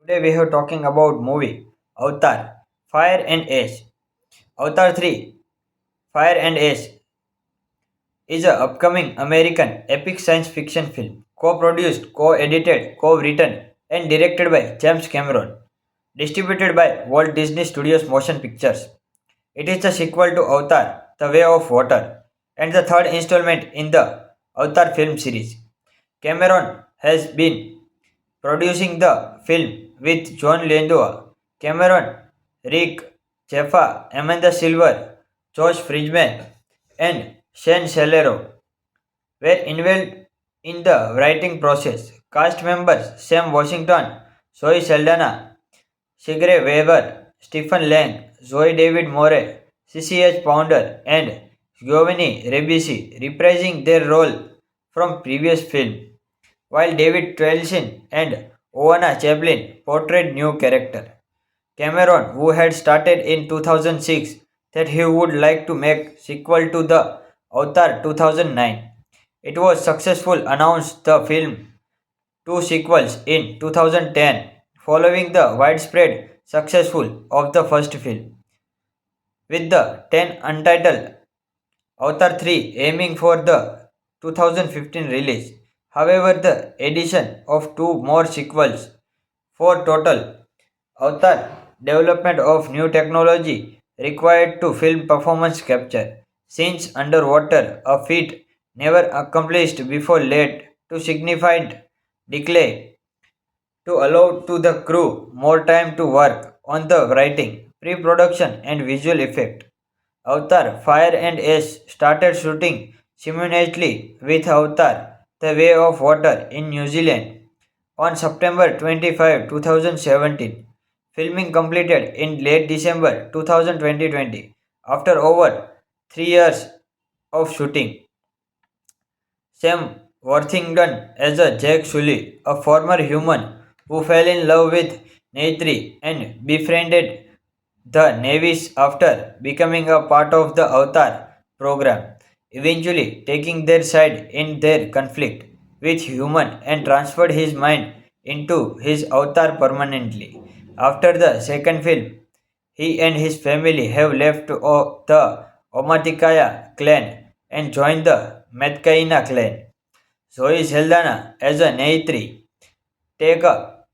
Today we are talking about movie Avatar Fire and Ash. Avatar 3 Fire and Ash is a upcoming American epic science fiction film co-produced, co-edited, co-written and directed by James Cameron, distributed by Walt Disney Studios Motion Pictures. It is the sequel to Avatar: The Way of Water and the third installment in the Avatar film series. Cameron has been producing the film with John Landau, Cameron, Rick, Jaffa, Amanda Silver, Josh Friedman, and Shane Celero were involved in the writing process. Cast members Sam Washington, Zoe Saldana, Sigrid Weaver, Stephen Lang, Zoe David Moore, CCH Pounder, and Giovanni Ribisi reprising their role from previous film, while David Twelson and Oana Chaplin portrayed new character. Cameron, who had started in 2006 that he would like to make sequel to the Avatar 2009. It was successful announced the film two sequels in 2010 following the widespread successful of the first film, with the 10 untitled Avatar 3 aiming for the 2015 release. However, the addition of two more sequels for total Avatar development of new technology required to film performance capture scenes underwater, a feat never accomplished before led to significant delay to allow to the crew more time to work on the writing, pre-production and visual effect. Avatar Fire and Ash started shooting simultaneously with Avatar The Way of Water in New Zealand on September 25, 2017. Filming completed in late December 2020 after over 3 years of shooting. Sam Worthington as a Jack Sully, a former human who fell in love with Neytiri and befriended the Navies after becoming a part of the Avatar program, eventually taking their side in their conflict with human and transferred his mind into his avatar permanently. After the second film, he and his family have left the Omaticaya clan and joined the Metcaina clan. Zoe Saldana as a Neytiri, take a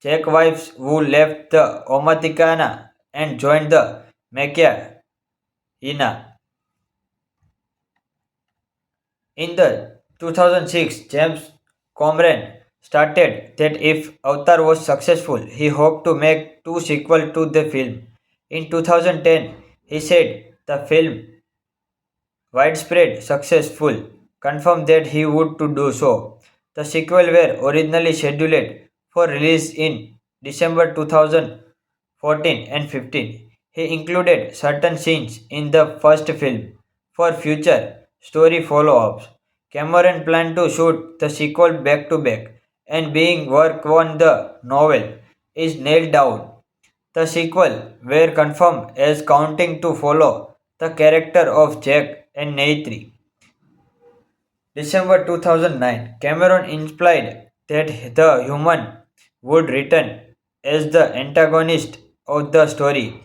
Czech wives who left the Omaticana and joined the Mekia Ina. In the 2006, James Cameron stated that if Avatar was successful, he hoped to make two sequels to the film. In 2010, he said the film widespread successful confirmed that he would to do so. The sequel were originally scheduled for release in December 2014 and 15. He included certain scenes in the first film for future story follow-ups. Cameron planned to shoot the sequel back to back, and being work on the novel is nailed down. The sequel were confirmed as counting to follow the character of Jack and Neytiri. December 2009, Cameron implied that the human would return as the antagonist of the story.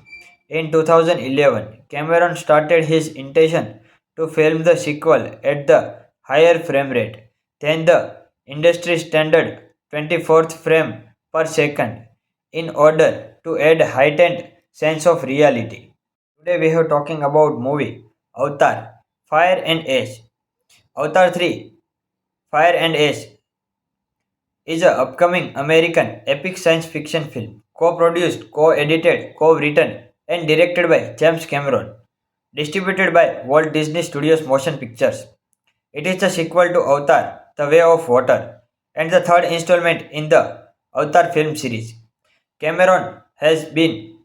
In 2011, Cameron started his intention to film the sequel at the higher frame rate than the industry standard 24th frame per second in order to add heightened sense of reality. Today we are talking about movie Avatar Fire and Ash. Avatar 3 Fire and Ash is a upcoming American epic science fiction film co-produced, co-edited, co-written and directed by James Cameron, distributed by Walt Disney Studios Motion Pictures. It is the sequel to Avatar: The Way of Water and the third installment in the Avatar film series. Cameron has been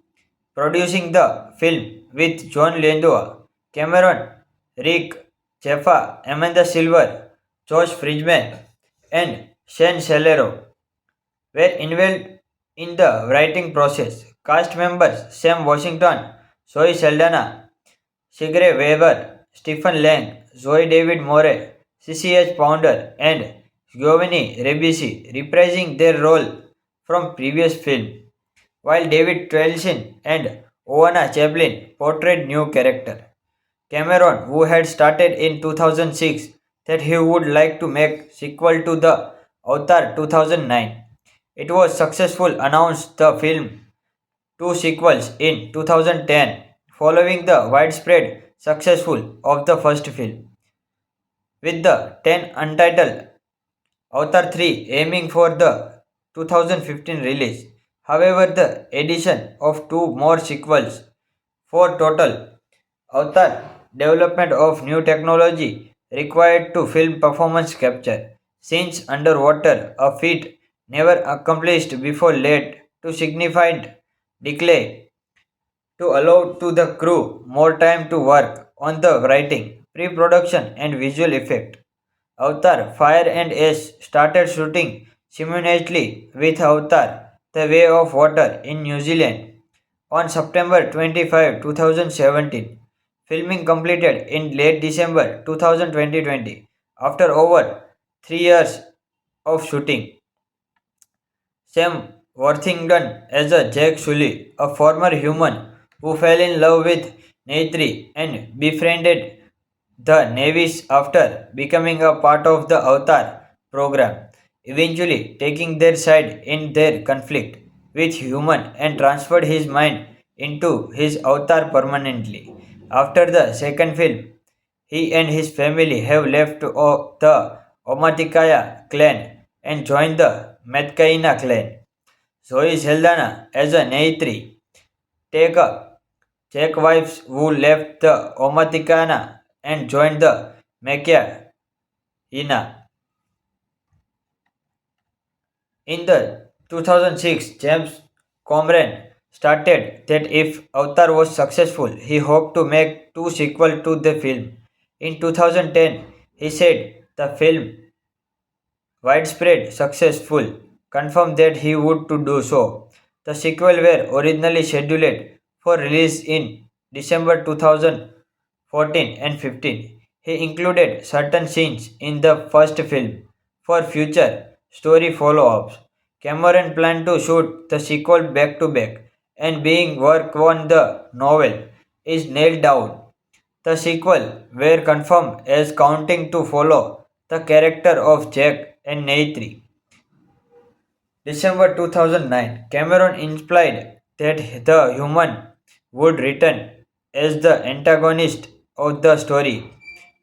producing the film with John Landau, Cameron, Rick, Jaffa, Amanda Silver, Josh Friedman, and Shane Celero were involved in the writing process. Cast members Sam Washington, Zoe Saldana, Sigrid Weaver, Stephen Lang, Zoe David Moore, CCH Pounder, and Giovanni Ribisi reprising their role from previous film, while David Twelson and Oana Chaplin portrayed new character. Cameron, who had started in 2006 that he would like to make sequel to the Avatar 2009. It was successful announced the film two sequels in 2010 following the widespread successful of the first film, with the 10 untitled Avatar 3 aiming for the 2015 release. However, the addition of two more sequels for total Avatar development of new technology required to film performance capture scenes underwater, a feat never accomplished before, led to significant delay to allow to the crew more time to work on the writing, pre-production and visual effect. Avatar Fire and Ash started shooting simultaneously with Avatar The Way of Water in New Zealand on September 25, 2017. Filming completed in late December 2020 after over 3 years of shooting. Sam Worthington as a Jack Sully, a former human who fell in love with Neytiri and befriended the Navies after becoming a part of the Avatar program, eventually taking their side in their conflict with human and transferred his mind into his avatar permanently. After the second film, he and his family have left the Omaticaya clan and joined the Metcaina clan. Zoe Saldana as a Neytiri, take a Czech wives who left the Omaticana and joined the Mekia Ina. In the 2006, James Cameron stated that if Avatar was successful, he hoped to make two sequels to the film. In 2010, he said the film widespread successful confirmed that he would to do so. The sequel were originally scheduled for release in December 2014 and 15. He included certain scenes in the first film for future story follow-ups. Cameron planned to shoot the sequel back to back, and being work on the novel is nailed down. The sequel were confirmed as counting to follow the character of Jack and Neytiri. December 2009, Cameron implied that the human would return as the antagonist of the story.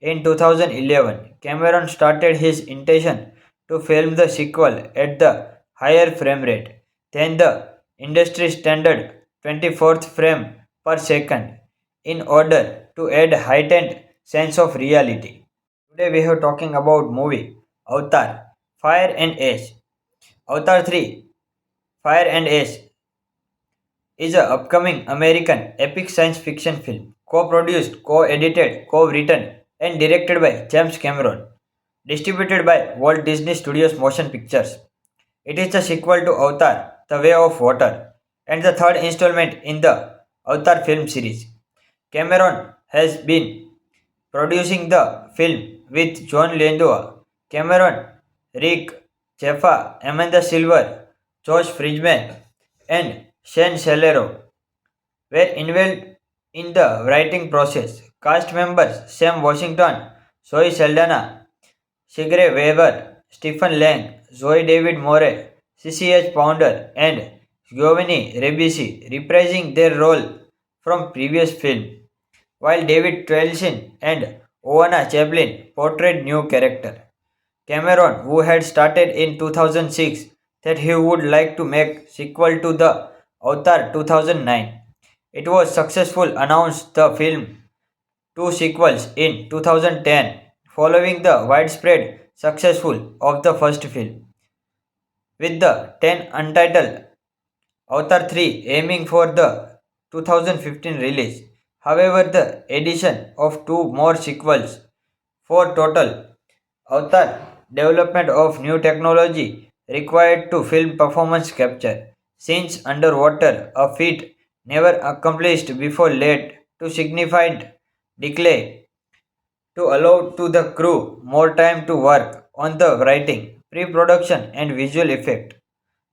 In 2011, Cameron started his intention to film the sequel at the higher frame rate than the industry standard 24th frame per second in order to add heightened sense of reality. Today we are talking about movie Avatar Fire and Ash. Avatar 3 Fire and Ash is an upcoming American epic science fiction film co-produced, co-edited, co-written and directed by James Cameron, distributed by Walt Disney Studios Motion Pictures. It is the sequel to Avatar The Way of Water and the third installment in the Avatar film series. Cameron has been producing the film with John Landau, Cameron, Rick Jaffa, Amanda Silver, Josh Friedman, and Shane Salero were involved in the writing process. Cast members Sam Washington, Zoe Saldana, Sigrid Weaver, Stephen Lang, Zoe David Moore, CCH Pounder, and Giovanni Ribisi reprising their role from previous film, while David Twelson and Oana Chaplin portrayed new character. Cameron, who had started in 2006 that he would like to make sequel to the Avatar 2009. It was successful announced the film two sequels in 2010 following the widespread successful of the first film, with the 10 untitled Avatar 3 aiming for the 2015 release. However, the addition of two more sequels for total Avatar development of new technology required to film performance capture scenes underwater, a feat never accomplished before, led to significant delay to allow to the crew more time to work on the writing, pre-production and visual effect.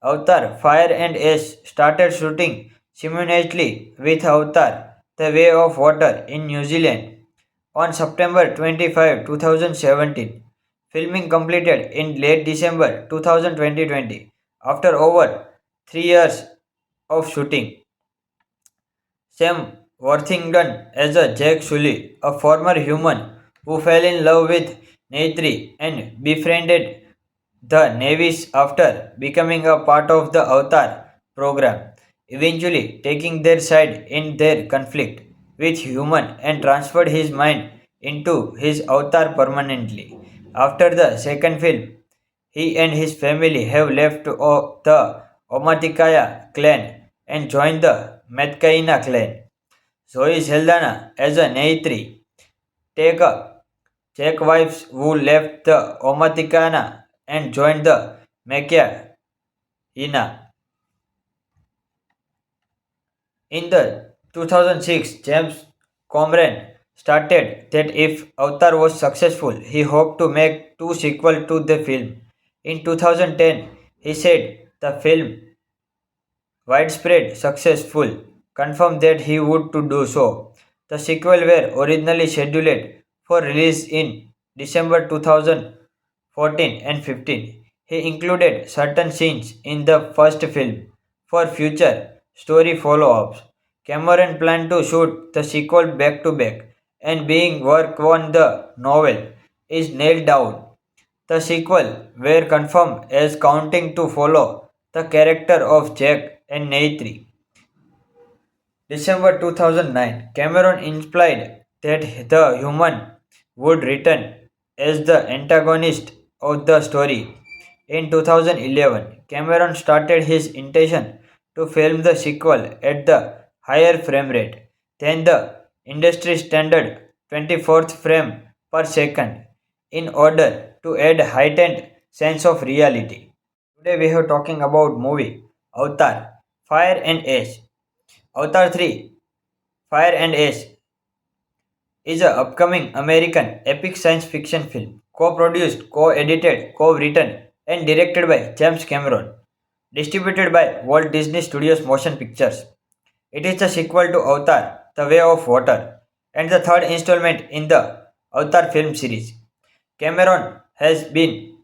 Avatar Fire and Ash started shooting simultaneously with Avatar The Way of Water in New Zealand on September 25, 2017. Filming completed in late December 2020 after over 3 years of shooting. Sam Worthington as a Jack Sully, a former human who fell in love with Neytiri and befriended the Navies after becoming a part of the Avatar program, eventually taking their side in their conflict with human and transferred his mind into his avatar permanently. After the second film, he and his family have left the Omaticaya clan and joined the Metcaina clan. Zoe Saldana as a Neytiri, take a Czech wives who left the Omaticana and joined the Mekia Ina. In the 2006, James Cameron stated that if Avatar was successful, he hoped to make two sequels to the film. In 2010, he said the film widespread successful confirmed that he would to do so. The sequel were originally scheduled for release in December 2014 and 15. He included certain scenes in the first film for future story follow-ups. Cameron planned to shoot the sequel back to back and being work on the novel is nailed down. The sequel were confirmed as counting to follow the character of Jack and Neytiri. December 2009, Cameron implied that the human would return as the antagonist of the story. In 2011, Cameron started his intention to film the sequel at the higher frame rate than the industry standard 24th frame per second in order to add heightened sense of reality. Today we are talking about movie Avatar Fire and Ash. Avatar 3 Fire and Ash is an upcoming American epic science fiction film co-produced, co-edited, co-written and directed by James Cameron, distributed by Walt Disney Studios Motion Pictures. It is the sequel to Avatar The Way of Water and the third installment in the Avatar film series. Cameron has been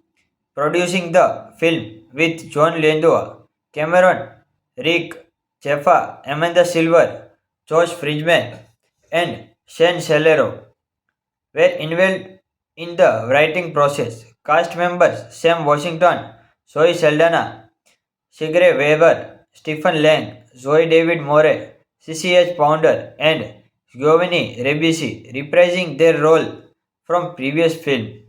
producing the film with John Landau, Cameron, Rick Jaffa, Amanda Silver, Josh Friedman, and Shane Salero were involved in the writing process. Cast members Sam Washington, Zoe Saldana, Sigrid Weaver, Stephen Lang, Zoe David Moore, CCH Pounder, and Giovanni Ribisi reprising their role from previous film,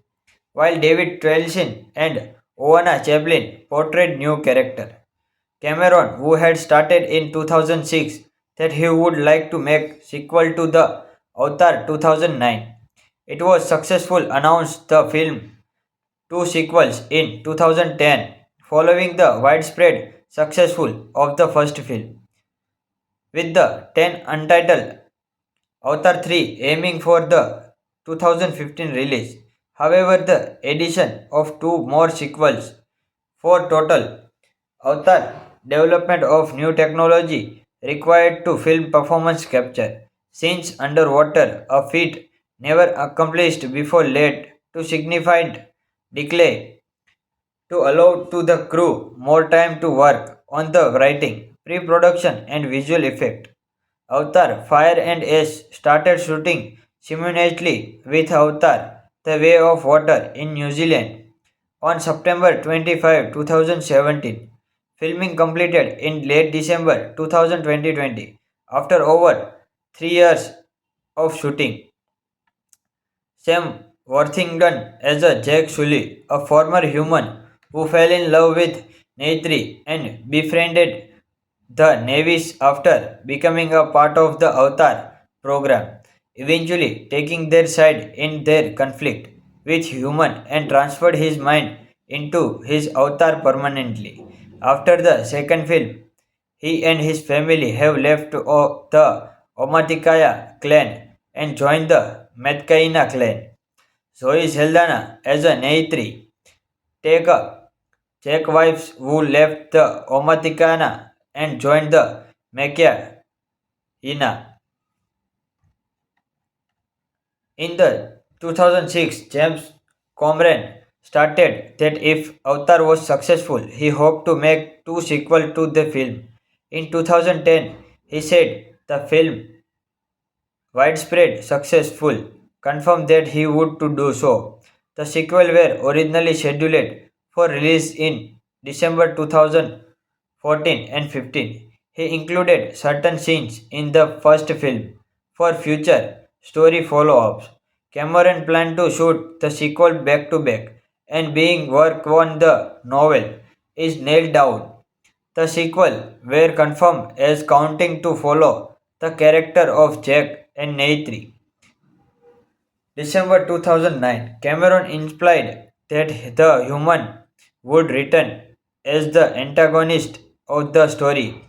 while David Twelson and Oana Chaplin portrayed new character. Cameron, who had stated in 2006 that he would like to make sequel to the Avatar 2009. It was successful announced the film two sequels in 2010 following the widespread successful of the first film, with the 10 untitled Avatar 3 aiming for the 2015 release. However, the addition of two more sequels for total Avatar development of new technology required to film performance capture scenes underwater, a feat never accomplished before led to significant delay to allow to the crew more time to work on the writing, pre-production and visual effect. Avatar Fire and Ash started shooting simultaneously with Avatar The Way of Water in New Zealand on September 25, 2017. Filming completed in late December 2020 after over 3 years of shooting. Sam Worthington as a Jack Sully, a former human who fell in love with Neytiri and befriended the Navies after becoming a part of the Avatar program, eventually taking their side in their conflict with human and transferred his mind into his avatar permanently. After the second film, he and his family have left the Omaticaya clan and joined the Metcaina clan. Zoe Saldana as a Neytiri, take a Czech wives who left the Omaticana and joined the Machina. In the 2006, James Cameron stated that if Avatar was successful, he hoped to make two sequels to the film. In 2010, he said the film widespread successful confirmed that he would to do so. The sequel were originally scheduled for release in December 2014 and 15. He included certain scenes in the first film for future story follow-ups. Cameron planned to shoot the sequel back to back and being work on the novel is nailed down. The sequel were confirmed as counting to follow the character of Jack and Neytiri. December 2009, Cameron implied that the human would return as the antagonist of the story.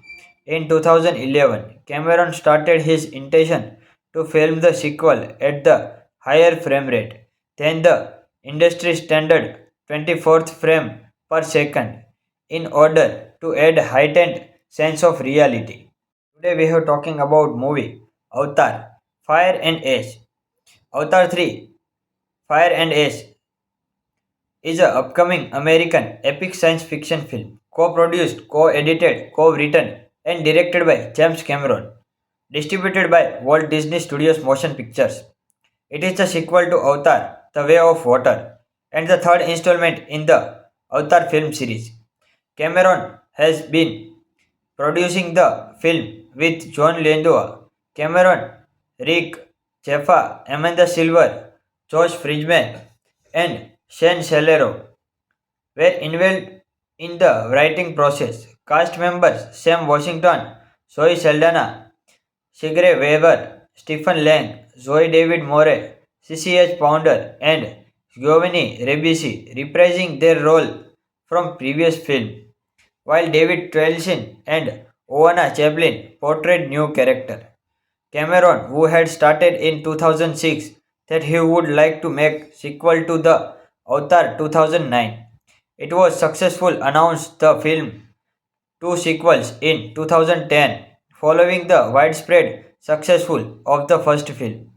In 2011, Cameron started his intention to film the sequel at the higher frame rate than the industry standard 24th frame per second in order to add heightened sense of reality. Today we are talking about movie Avatar Fire and Ash. Avatar 3 Fire and Ash is an upcoming American epic science fiction film co-produced, co-edited, co-written and directed by James Cameron, distributed by Walt Disney Studios Motion Pictures. It is the sequel to Avatar: The Way of Water and the third installment in the Avatar film series. Cameron has been producing the film with John Landau, Cameron, Rick Jaffa, Amanda Silver, Josh Friedman, and Shane Celero were involved in the writing process. Cast members Sam Washington, Zoe Saldana, Sigrid Weaver, Stephen Lang, Zoe David Moore, CCH Pounder, and Giovanni Ribisi reprising their role from previous film, while David Twelson and Oana Chaplin portrayed new character. Cameron, who had stated in 2006 that he would like to make sequel to the Avatar 2009. It was successful announced the film two sequels in 2010 following the widespread successful of the first film,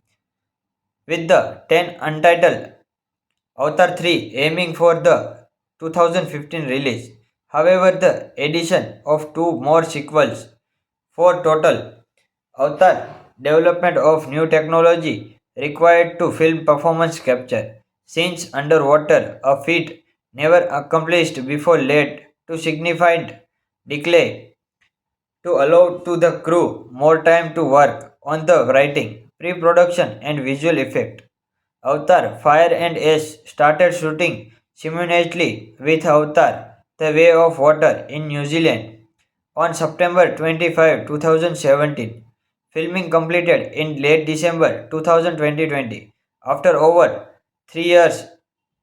with the 10 untitled Avatar 3 aiming for the 2015 release. However, the addition of two more sequels for total Avatar development of new technology required to film performance capture scenes underwater, a feat never accomplished before led to significant delay to allow to the crew more time to work on the writing, pre-production and visual effect. Avatar Fire and Ash started shooting simultaneously with Avatar The Way of Water in New Zealand on September 25, 2017. Filming completed in late December 2020 after over 3 years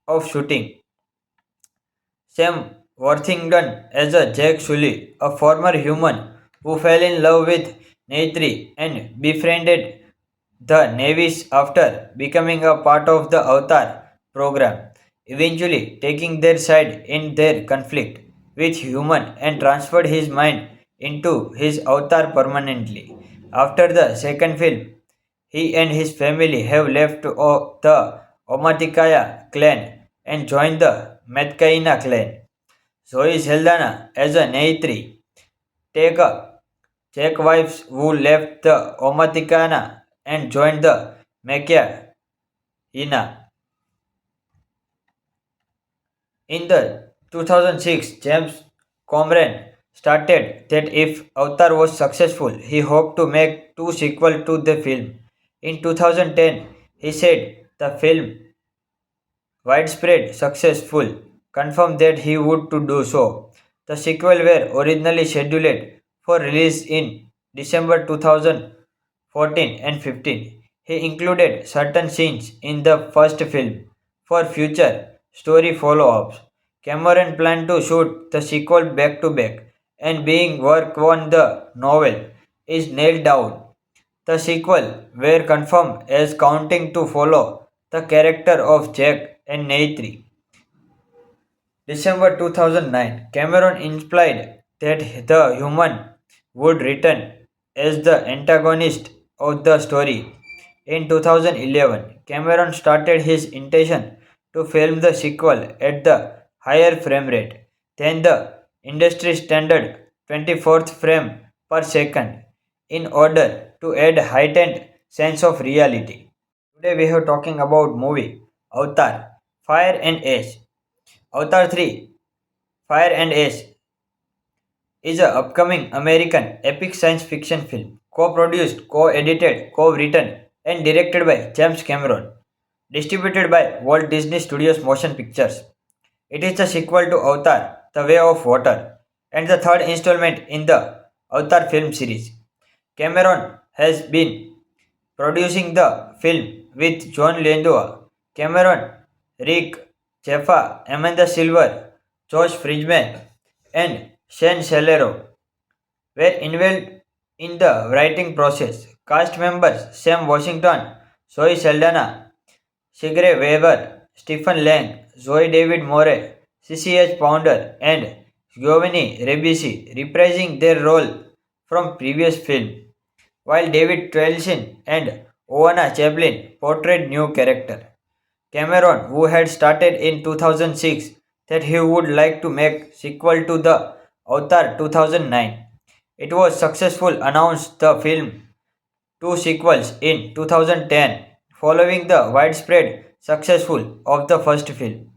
of shooting. Sam Worthington as a Jack Sully, a former human who fell in love with Neytiri and befriended the Navies after becoming a part of the Avatar program, eventually taking their side in their conflict with human and transferred his mind into his avatar permanently. After the second film, he and his family have left the Omaticaya clan and joined the Metcaina clan. Zoe Saldana as a Neytiri, take a Czech wives who left the Omaticana and joined the Machina. In the 2006, James Cameron stated that if Avatar was successful, he hoped to make two sequels to the film. In 2010, he said the film widespread successful confirmed that he would to do so. The sequel were originally scheduled for release in December 2014 and 15. He included certain scenes in the first film for future story follow-ups. Cameron planned to shoot the sequel back to back and being work on the novel is nailed down. The sequel were confirmed as counting to follow the character of Jack and Neytiri. December 2009, Cameron implied that the human would return as the antagonist of the story. In 2011, Cameron started his intention to film the sequel at the higher frame rate than the industry standard 24th frame per second in order to add heightened sense of reality. Today we are talking about movie Avatar Fire and Ash. Avatar 3 Fire and Ash is an upcoming American epic science fiction film, co-produced, co-edited, co-written, and directed by James Cameron, distributed by Walt Disney Studios Motion Pictures. It is the sequel to Avatar: The Way of Water and the third installment in the Avatar film series. Cameron has been producing the film with John Landau, Cameron, Rick, Jaffa, Amanda Silver, Josh Friedman, and Shane Celero were involved in the writing process. Cast members Sam Washington, Zoe Saldana, Sigrid Weaver, Stephen Lang, Zoe David Moore, CCH Pounder, and Giovanni Ribisi reprising their role from previous film, while David Twelson and Oana Chaplin portrayed new character. Cameron, who had started in 2006 that he would like to make sequel to the Avatar 2009. It was successful announced the film two sequels in 2010 following the widespread successful of the first film,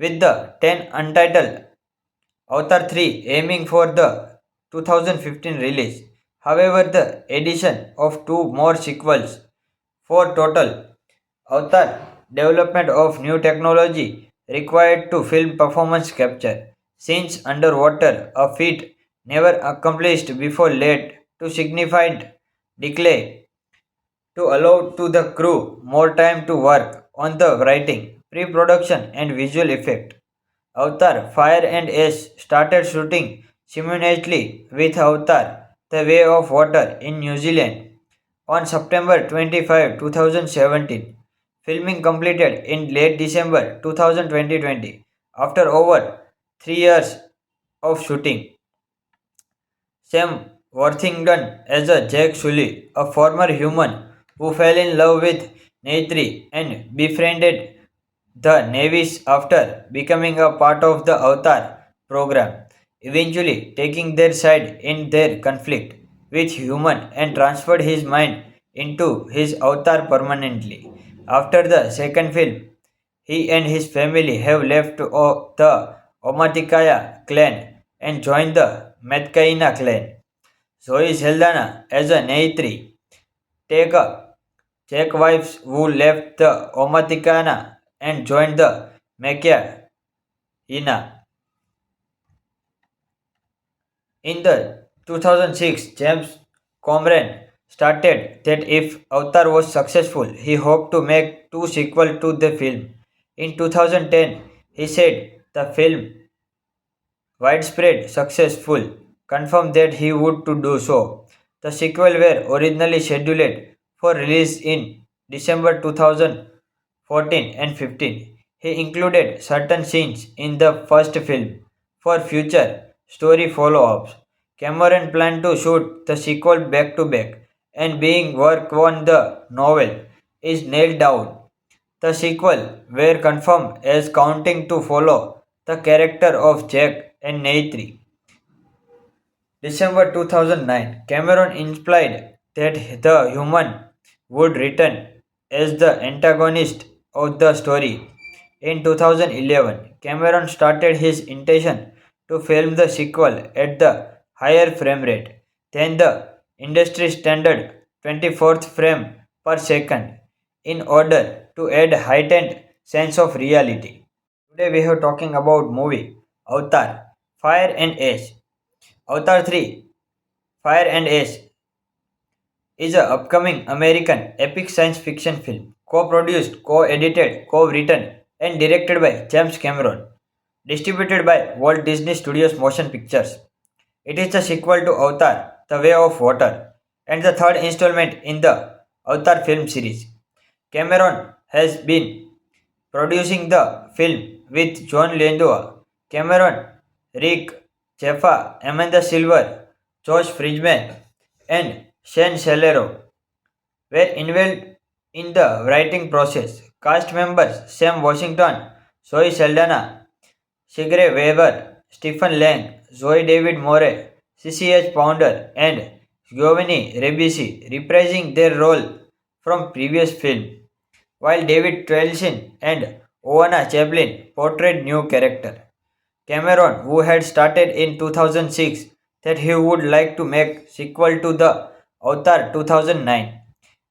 with the 10 untitled Avatar 3 aiming for the 2015 release. However, the addition of two more sequels for total Avatar development of new technology required to film performance capture scenes underwater, a feat never accomplished before led to significant delay to allow to the crew more time to work on the writing, pre-production and visual effect. Avatar Fire and Ash started shooting simultaneously with Avatar The Way of Water in New Zealand on September 25, 2017. Filming completed in late December 2020 after over 3 years of shooting. Sam Worthington as a Jack Sully, a former human who fell in love with Neytiri and befriended the Navies after becoming a part of the Avatar program, eventually taking their side in their conflict with human and transferred his mind into his avatar permanently. After the second film, he and his family have left the Omaticaya clan and joined the Metcaina clan. Zoe Saldana as a Neytiri, take a Czech wives who left the Omaticana and joined the Mekia Ina. In the 2006, James Cameron stated that if Avatar was successful, he hoped to make two sequels to the film. In 2010, he said the film widespread successful confirmed that he would to do so. The sequel were originally scheduled for release in December 2014 and 15. He included certain scenes in the first film for future story follow-ups. Cameron planned to shoot the sequel back to back, and being work on the novel is nailed down. The sequel were confirmed as counting to follow the character of Jack and Neytiri. December 2009, Cameron implied that the human would return as the antagonist of the story. In 2011, Cameron started his intention to film the sequel at the higher frame rate than the industry standard 24th frame per second in order to add heightened sense of reality. Today we are talking about movie Avatar Fire and Ash. Avatar 3 Fire and Ash is an upcoming American epic science fiction film, co-produced, co-edited, co-written and directed by James Cameron, distributed by Walt Disney Studios Motion Pictures. It is the sequel to Avatar: The Way of Water and the third installment in the Avatar film series. Cameron has been producing the film with John Lithgow, Cameron, Rick, Jaffa, Amanda Silver, Josh Friedman, and Shane Shalero were involved in the writing process. Cast members Sam Washington, Zoe Saldana, Sigrid Weber, Stephen Lang, Zoe David Moore, CCH Pounder, and Giovanni Ribisi reprising their role from previous film, while David Twelson and Oana Chaplin portrayed new character. Cameron, who had started in 2006 that he would like to make sequel to the Avatar 2009.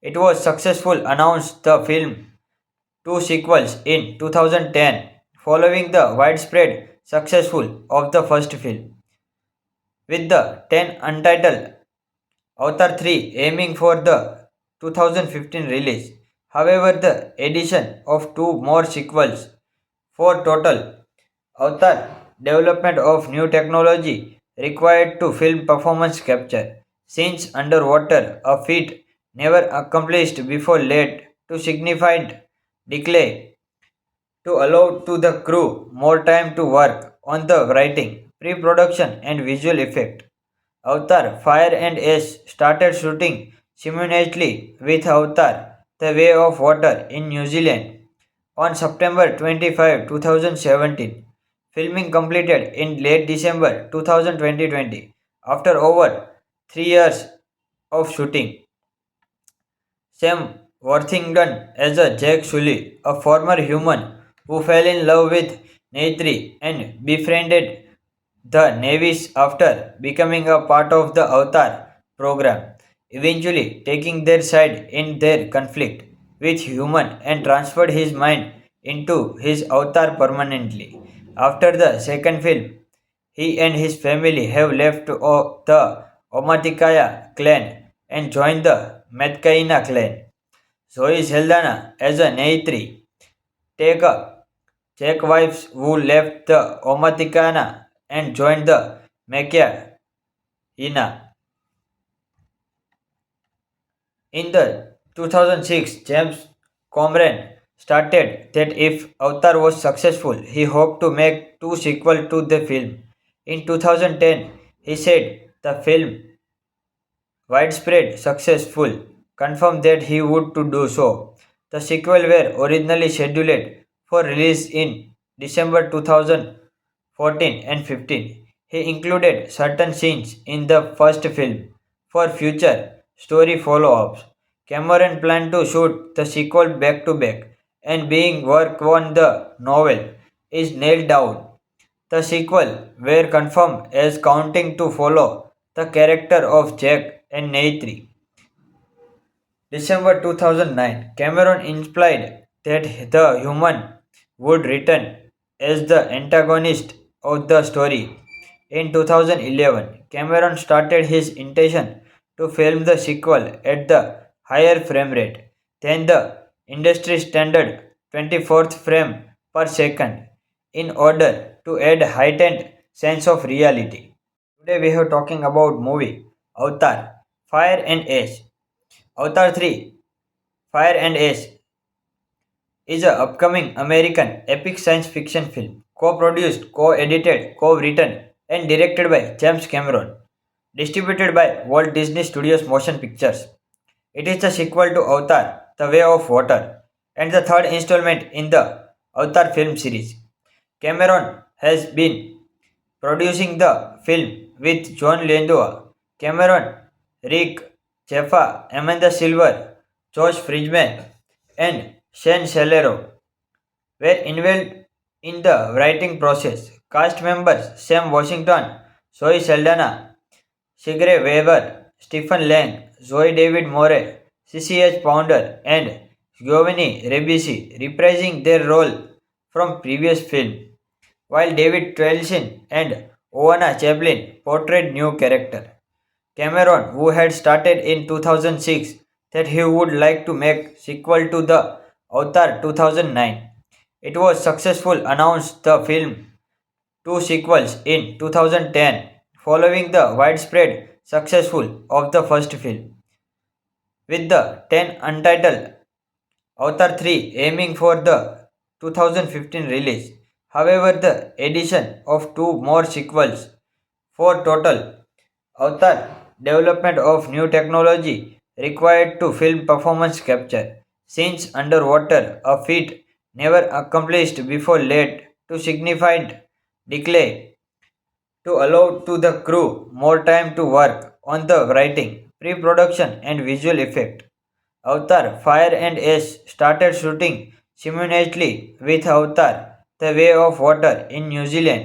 It was successful announced the film two sequels in 2010 following the widespread successful of the first film, with the 10 untitled Avatar 3 aiming for the 2015 release. However, the addition of two more sequels for total Avatar development of new technology required to film performance capture scenes underwater, a feat never accomplished before led to significant delay to allow to the crew more time to work on the writing, pre-production and visual effect. Avatar Fire and Ash started shooting simultaneously with Avatar The Way of Water in New Zealand on September 25, 2017. Filming completed in late December 2020 after over 3 years of shooting. Sam Worthington as a Jack Sully, a former human who fell in love with Neytiri and befriended the Navies after becoming a part of the Avatar program, eventually taking their side in their conflict with human and transferred his mind into his avatar permanently. After the second film, he and his family have left the Omaticaya clan and joined the Metcaina clan. Zoe Saldana as a Neytiri, take a Czech wives who left the Omaticana and joined the Mekia Ina. In the 2006, James Cameron stated that if Avatar was successful, he hoped to make two sequels to the film. In 2010, he said the film widespread successful confirmed that he would to do so. The sequel were originally scheduled for release in December 2014 and 15. He included certain scenes in the first film for future story follow-ups. Cameron planned to shoot the sequel back to back, and being work on the novel is nailed down. The sequel were confirmed as counting to follow the character of Jack and Neytiri. December 2009, Cameron implied that the human would return as the antagonist of the story. In 2011, Cameron started his intention to film the sequel at the higher frame rate than the industry standard 24th frame per second in order to add heightened sense of reality. Today we are talking about movie Avatar Fire and Ash. Avatar 3 Fire and Ash is an upcoming American epic science fiction film co-produced, co-edited, co-written and directed by James Cameron, distributed by Walt Disney Studios Motion Pictures. It is the sequel to Avatar The Way of Water and the third installment in the Avatar film series. Cameron has been producing the film with John Lithgow, Cameron, Rick, Jaffa, Amanda Silver, Josh Friedman, and Shane Shalero were involved in the writing process. Cast members Sam Washington, Zoe Saldana, Sigrid Weber, Stephen Lang, Zoe David Moore, CCH Pounder, and Giovanni Ribisi reprising their role from previous film, while David Twelson and Oana Chaplin portrayed new character. Cameron, who had started in 2006 that he would like to make sequel to the Avatar 2009. It was successful announced the film two sequels in 2010 following the widespread successful of the first film, with the 10 untitled Avatar 3 aiming for the 2015 release. However, the addition of two more sequels for total Avatar development of new technology required to film performance capture scenes underwater, a feat never accomplished before, led to significant delay to allow to the crew more time to work on the writing, pre-production and visual effect. Avatar Fire and Ash started shooting simultaneously with Avatar The Way of Water in New Zealand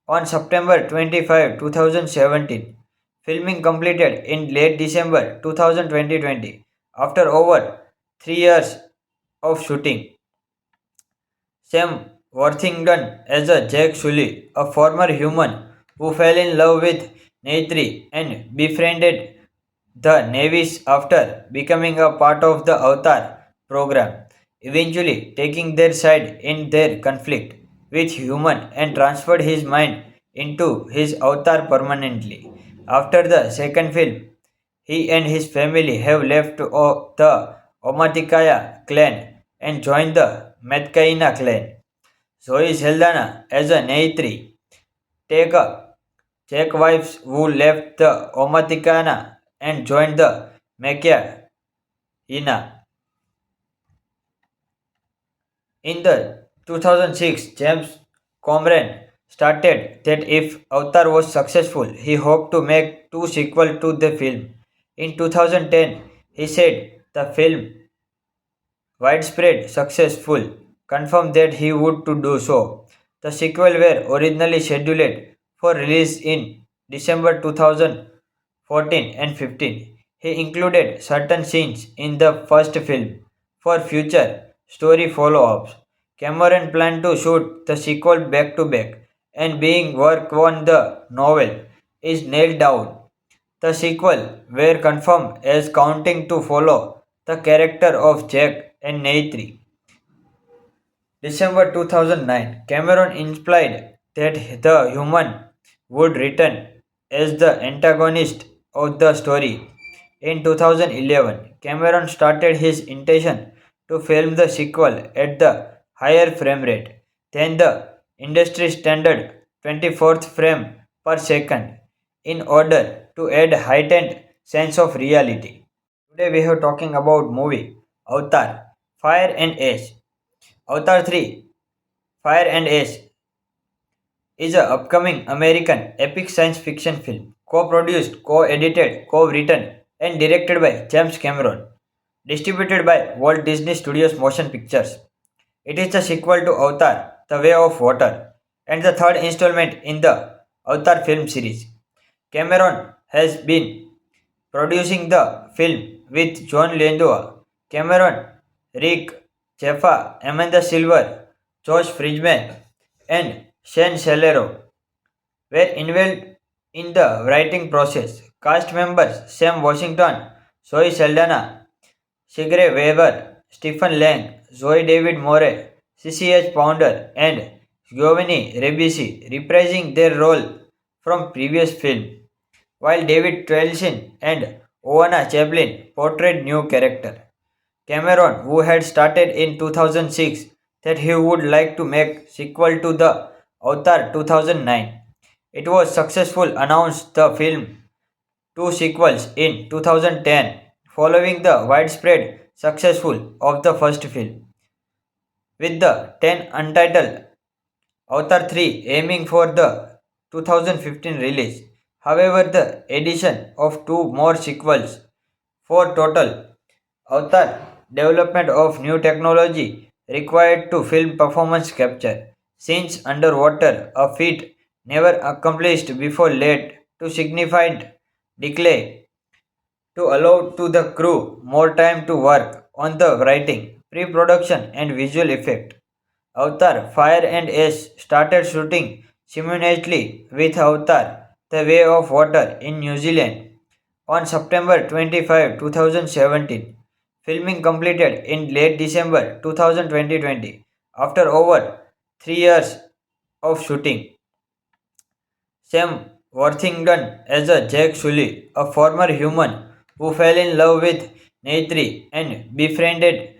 on September 25, 2017. Filming completed in late December 2020 after over 3 years of shooting. Sam Worthington as a Jack Sully, a former human who fell in love with Neytiri and befriended the Navies after becoming a part of the Avatar program, eventually taking their side in their conflict with human and transferred his mind into his avatar permanently. After the second film, he and his family have left the Omaticaya clan and joined the Metcaina clan. Zoe Saldana as a Neytiri, take a Czech wives who left the Omaticana and joined the Mekia Ina. In the 2006, James Cameron stated that if Avatar was successful, he hoped to make two sequels to the film. In 2010, he said the film widespread successful confirmed that he would to do so. The sequel were originally scheduled for release in December 2014 and 15. He included certain scenes in the first film for future story follow-ups. Cameron planned to shoot the sequel back to back, and being work on the novel is nailed down. The sequel were confirmed as counting to follow the character of Jack and Neytiri. December 2009, Cameron implied that the human would return as the antagonist of the story. In 2011, Cameron started his intention to film the sequel at the higher frame rate than the industry standard 24th frame per second in order to add heightened sense of reality. Today we are talking about movie Avatar Fire and Ash. Avatar 3 Fire and Ash is an upcoming American epic science fiction film co-produced, co-edited, co-written and directed by James Cameron, distributed by Walt Disney Studios Motion Pictures. It is the sequel to Avatar The Way of Water and the third installment in the Avatar film series. Cameron has been producing the film with John Landau, Cameron, Rick Jaffa, Amanda Silver, Josh Friedman, and Shane Salero were involved in the writing process. Cast members Sam Washington, Zoe Saldana, Sigrid Weber, Stephen Lang, Zoe David Moore, CCH Pounder, and Giovanni Ribisi reprising their role from previous film, while David Twelson and Oana Chaplin portrayed new character. Cameron, who had stated in 2006 that he would like to make sequel to the Avatar 2009, it was successful announced the film two sequels in 2010 following the widespread successful of the first film, with the 10 untitled Avatar 3 aiming for the 2015 release. However, the addition of two more sequels for total Avatar development of new technology required to film performance capture scenes underwater, a feat never accomplished before, led to significant delay to allow to the crew more time to work on the writing, pre-production and visual effect. Avatar Fire and Ash started shooting simultaneously with Avatar The Way of Water in New Zealand on September 25, 2017. Filming completed in late December 2020 after over 3 years of shooting. Sam Worthington as a Jack Sully, a former human who fell in love with Neytiri and befriended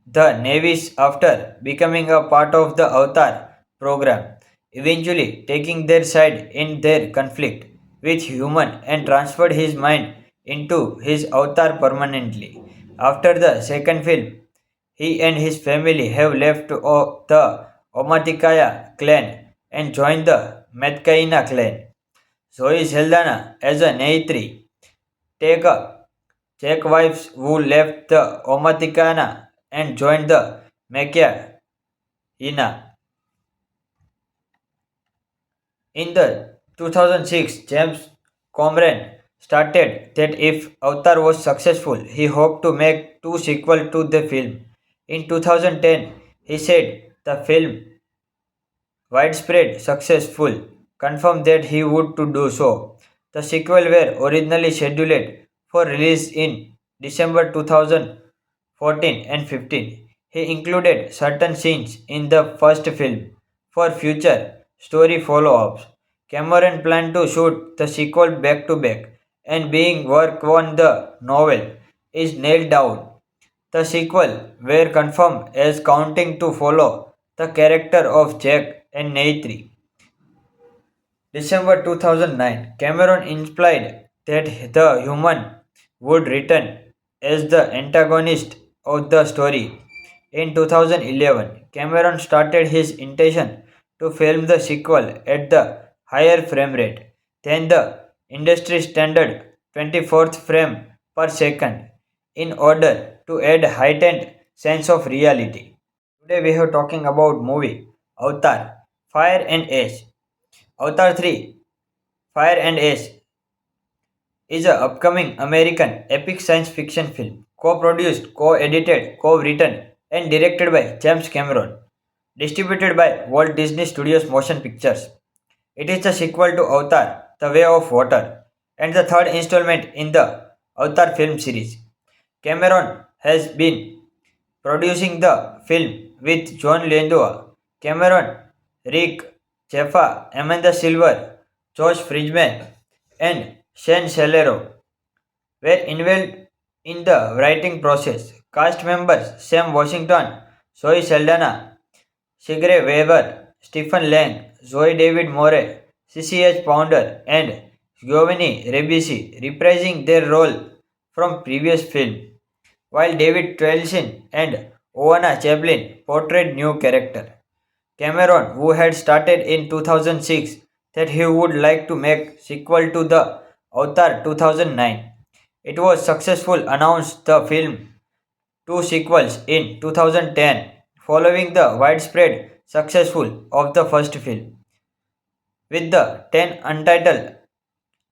the Navies after becoming a part of the Avatar program, eventually taking their side in their conflict with human and transferred his mind into his avatar permanently. After the second film, he and his family have left the Omaticaya clan and joined the Metcaina clan. Zoe Saldana as a Neitri, take a Czech wives who left the Omaticana and joined the Mekia Ina. In the 2006, James Cameron stated that if Avatar was successful, he hoped to make two sequels to the film. In 2010, he said the film widespread successful confirmed that he would to do so. The sequel were originally scheduled for release in December 2014 and 15. He included certain scenes in the first film for future story follow-ups. Cameron planned to shoot the sequel back to back and being work on the novel is nailed down. The sequel were confirmed as counting to follow the character of Jack and Neitri. December 2009, Cameron implied that the human would return as the antagonist of the story. In 2011, Cameron started his intention to film the sequel at the higher frame rate than the industry standard 24th frame per second in order to add heightened sense of reality. Today we are talking about movie Avatar Fire and Ash. Avatar 3 Fire and Ash is an upcoming American epic science fiction film co-produced, co-edited, co-written and directed by James Cameron, distributed by Walt Disney Studios Motion Pictures. It is the sequel to Avatar: The Way of Water and the third installment in the Avatar film series. Cameron has been producing the film with John Landau, Cameron, Rick Jaffa, Amanda Silver, Josh Friedman, and Shane Celero were involved in the writing process. Cast members Sam Washington, Zoe Saldana, Sigourney Weaver, Stephen Lang, Zoe David Moore, CCH Pounder, and Giovanni Ribisi reprising their role from previous film, while David Twelson and Oana Chaplin portrayed new character. Cameron, who had stated in 2006 that he would like to make sequel to the Avatar 2009. It was successful announced the film two sequels in 2010 following the widespread successful of the first film, with the 10 untitled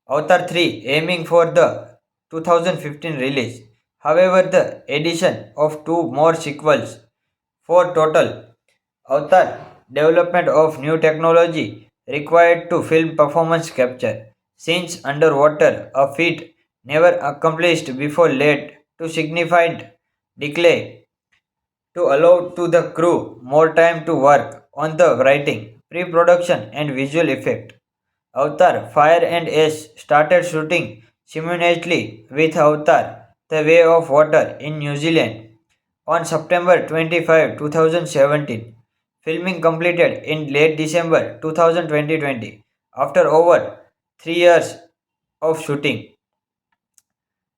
Avatar 3 aiming for the 2015 release. However, the addition of two more sequels for total Avatar development of new technology required to film performance capture scenes underwater, a feat never accomplished before led to significant delay to allow to the crew more time to work on the writing, pre-production and visual effect. Avatar Fire and Ash started shooting simultaneously with Avatar The Way of Water in New Zealand on September 25, 2017. Filming completed in late December 2020 after over 3 years of shooting.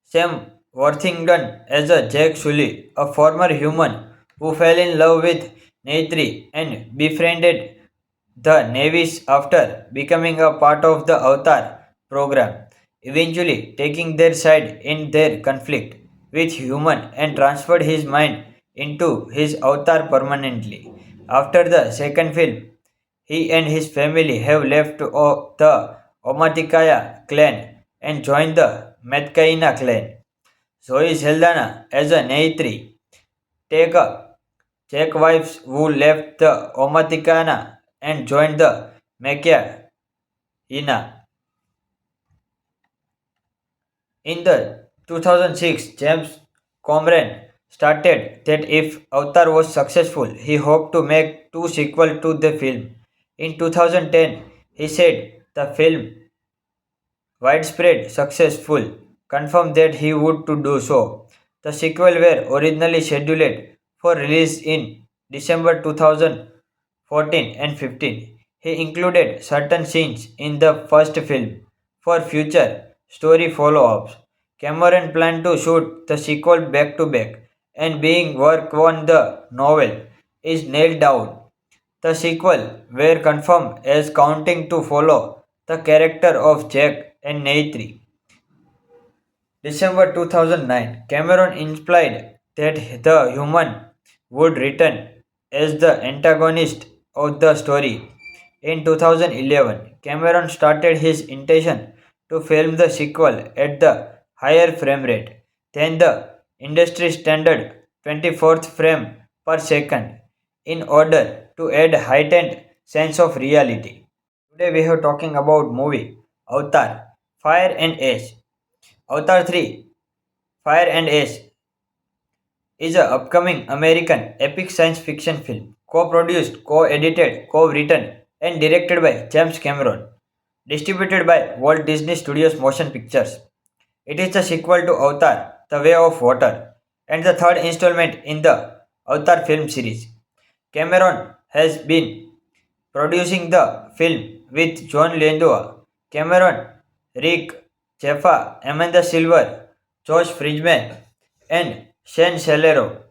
Sam Worthington as a Jack Sully, a former human who fell in love with Neitri and befriended the Navies after becoming a part of the Avatar program, eventually taking their side in their conflict with human and transferred his mind into his avatar permanently. After the second film, he and his family have left the Omaticaya clan and joined the Metcaina clan. Zoe Saldana as a Neitri, take a Czech wives who left the Omaticana and joined the Mekia Ina. In the 2006, James Cameron stated that if Avatar was successful, he hoped to make two sequels to the film. In 2010, he said the film widespread successful confirmed that he would to do so. The sequel were originally scheduled for release in December 2014 14, and 15. He included certain scenes in the first film for future story follow ups. Cameron planned to shoot the sequel back to back, and being work on the novel is nailed down. The sequel were confirmed as counting to follow the character of Jack and Neytiri. December 2009, Cameron implied that the human would return as the antagonist of the story. In 2011, Cameron started his intention to film the sequel at the higher frame rate than the industry standard 24th frame per second in order to add heightened sense of reality. Today we are talking about movie Avatar Fire and Ash. Avatar 3 Fire and Ash is an upcoming American epic science fiction film, co-produced, co-edited, co-written, and directed by James Cameron, distributed by Walt Disney Studios Motion Pictures. It is the sequel to Avatar: The Way of Water and the third installment in the Avatar film series. Cameron has been producing the film with John Landau, Cameron, Rick, Jaffa, Amanda Silver, Josh Friedman, and Shane Celero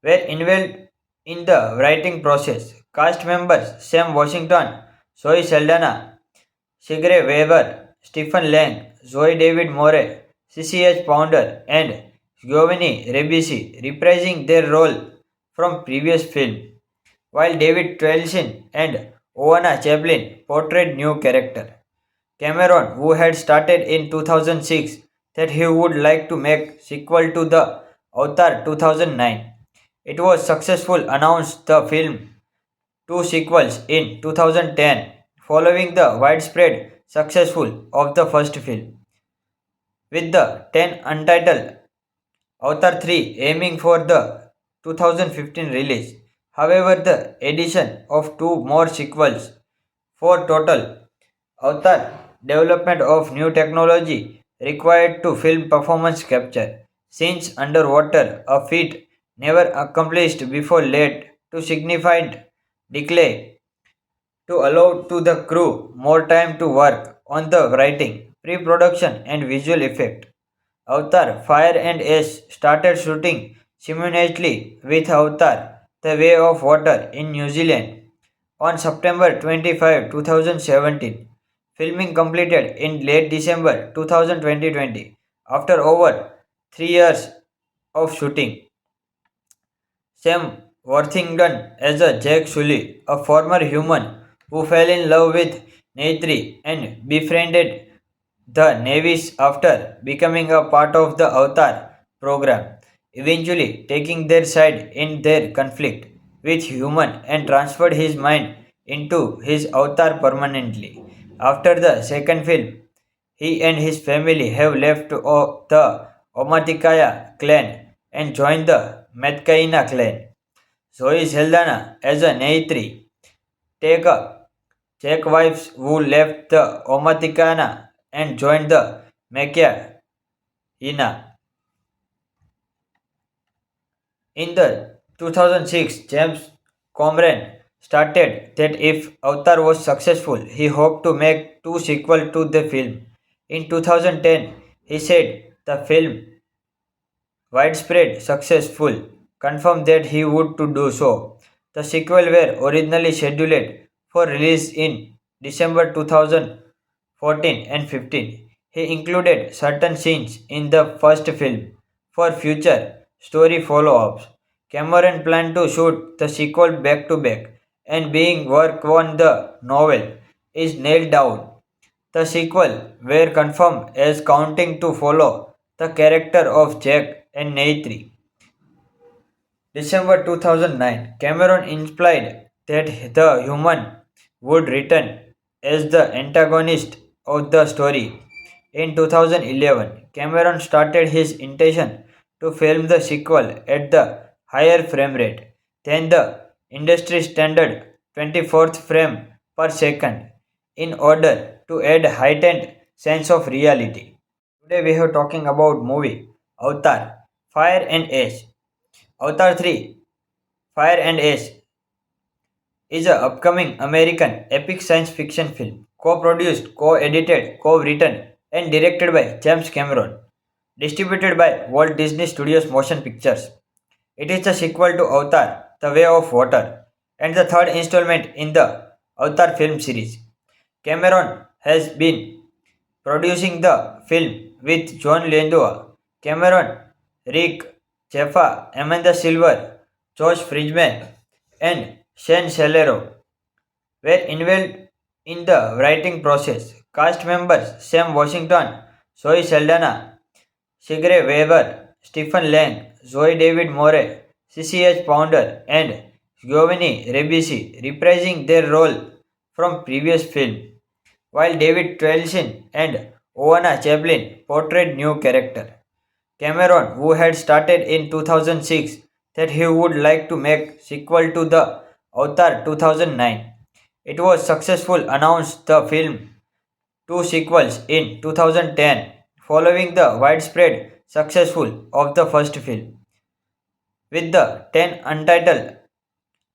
were involved in the writing process. Cast members Sam Washington, Zoe Saldana, Sigrid Weaver, Stephen Lang, Zoe David Moore, CCH Pounder, and Giovanni Ribisi reprising their role from previous film, while David Twelson and Oana Chaplin portrayed new character. Cameron, who had started in 2006 that he would like to make sequel to the Avatar 2009. It was successful announced the film two sequels in 2010 following the widespread successful of the first film, with the 10 untitled Avatar 3 aiming for the 2015 release. However, the addition of two more sequels for total Avatar development of new technology required to film performance capture scenes underwater, a feat never accomplished before led to significant delay to allow to the crew more time to work on the writing, pre-production and visual effect. Avatar Fire and Ash started shooting simultaneously with Avatar The Way of Water in New Zealand on September 25, 2017. Filming completed in late December 2020 after over 3 years of shooting. Sam Worthington as a Jack Sully, a former human who fell in love with Neytiri and befriended the Navies after becoming a part of the Avatar program, eventually taking their side in their conflict with human and transferred his mind into his avatar permanently. After the second film, he and his family have left the Omaticaya clan and joined the Metcaina clan. Zoe Saldana as a Neytiri, take a Czech wives who left the Omaticana and joined the Mekia Ina. In the 2006, James Cameron stated that if Avatar was successful, he hoped to make two sequels to the film. In 2010, he said the film widespread successful confirmed that he would to do so. The sequel were originally scheduled for release in December 2014 and 15. He included certain scenes in the first film for future story follow-ups. Cameron planned to shoot the sequel back to back, and being work on the novel is nailed down. The sequel were confirmed as counting to follow the character of Jack and Neytiri. December 2009, Cameron implied that the human would return as the antagonist of the story. In 2011, Cameron started his intention to film the sequel at the higher frame rate than the industry standard 24th frame per second in order to add heightened sense of reality. Today we are talking about movie Avatar Fire and Ash. Avatar 3 Fire and Ash is an upcoming American epic science fiction film, co-produced, co-edited, co-written, and directed by James Cameron, distributed by Walt Disney Studios Motion Pictures. It is the sequel to Avatar: The Way of Water and the third installment in the Avatar film series. Cameron has been producing the film with John Landau, Cameron, Rick, Jaffa, Amanda Silver, Josh Friedman, and Shane Celero were involved in the writing process. Cast members Sam Washington, Zoe Saldana, Sigrid Weaver, Stephen Lang, Zoe David Moore, CCH Pounder, and Giovanni Ribisi reprising their role from previous film, while David Twelson and Oana Chaplin portrayed new character. Cameron, who had started in 2006 that he would like to make sequel to the Avatar 2009. It was successful announced the film two sequels in 2010 following the widespread successful of the first film, with the 10 untitled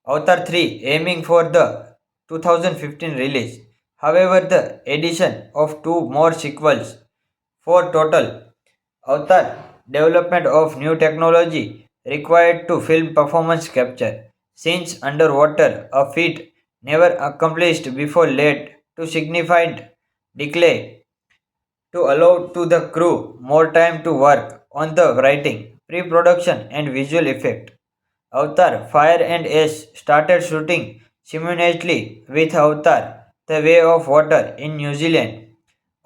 Avatar 3 aiming for the 2015 release. However, the addition of two more sequels for total Avatar development of new technology required to film performance capture scenes underwater, a feat never accomplished before led to significant delay to allow to the crew more time to work on the writing, pre-production and visual effect. Avatar Fire and Ash started shooting simultaneously with Avatar The Way of Water in New Zealand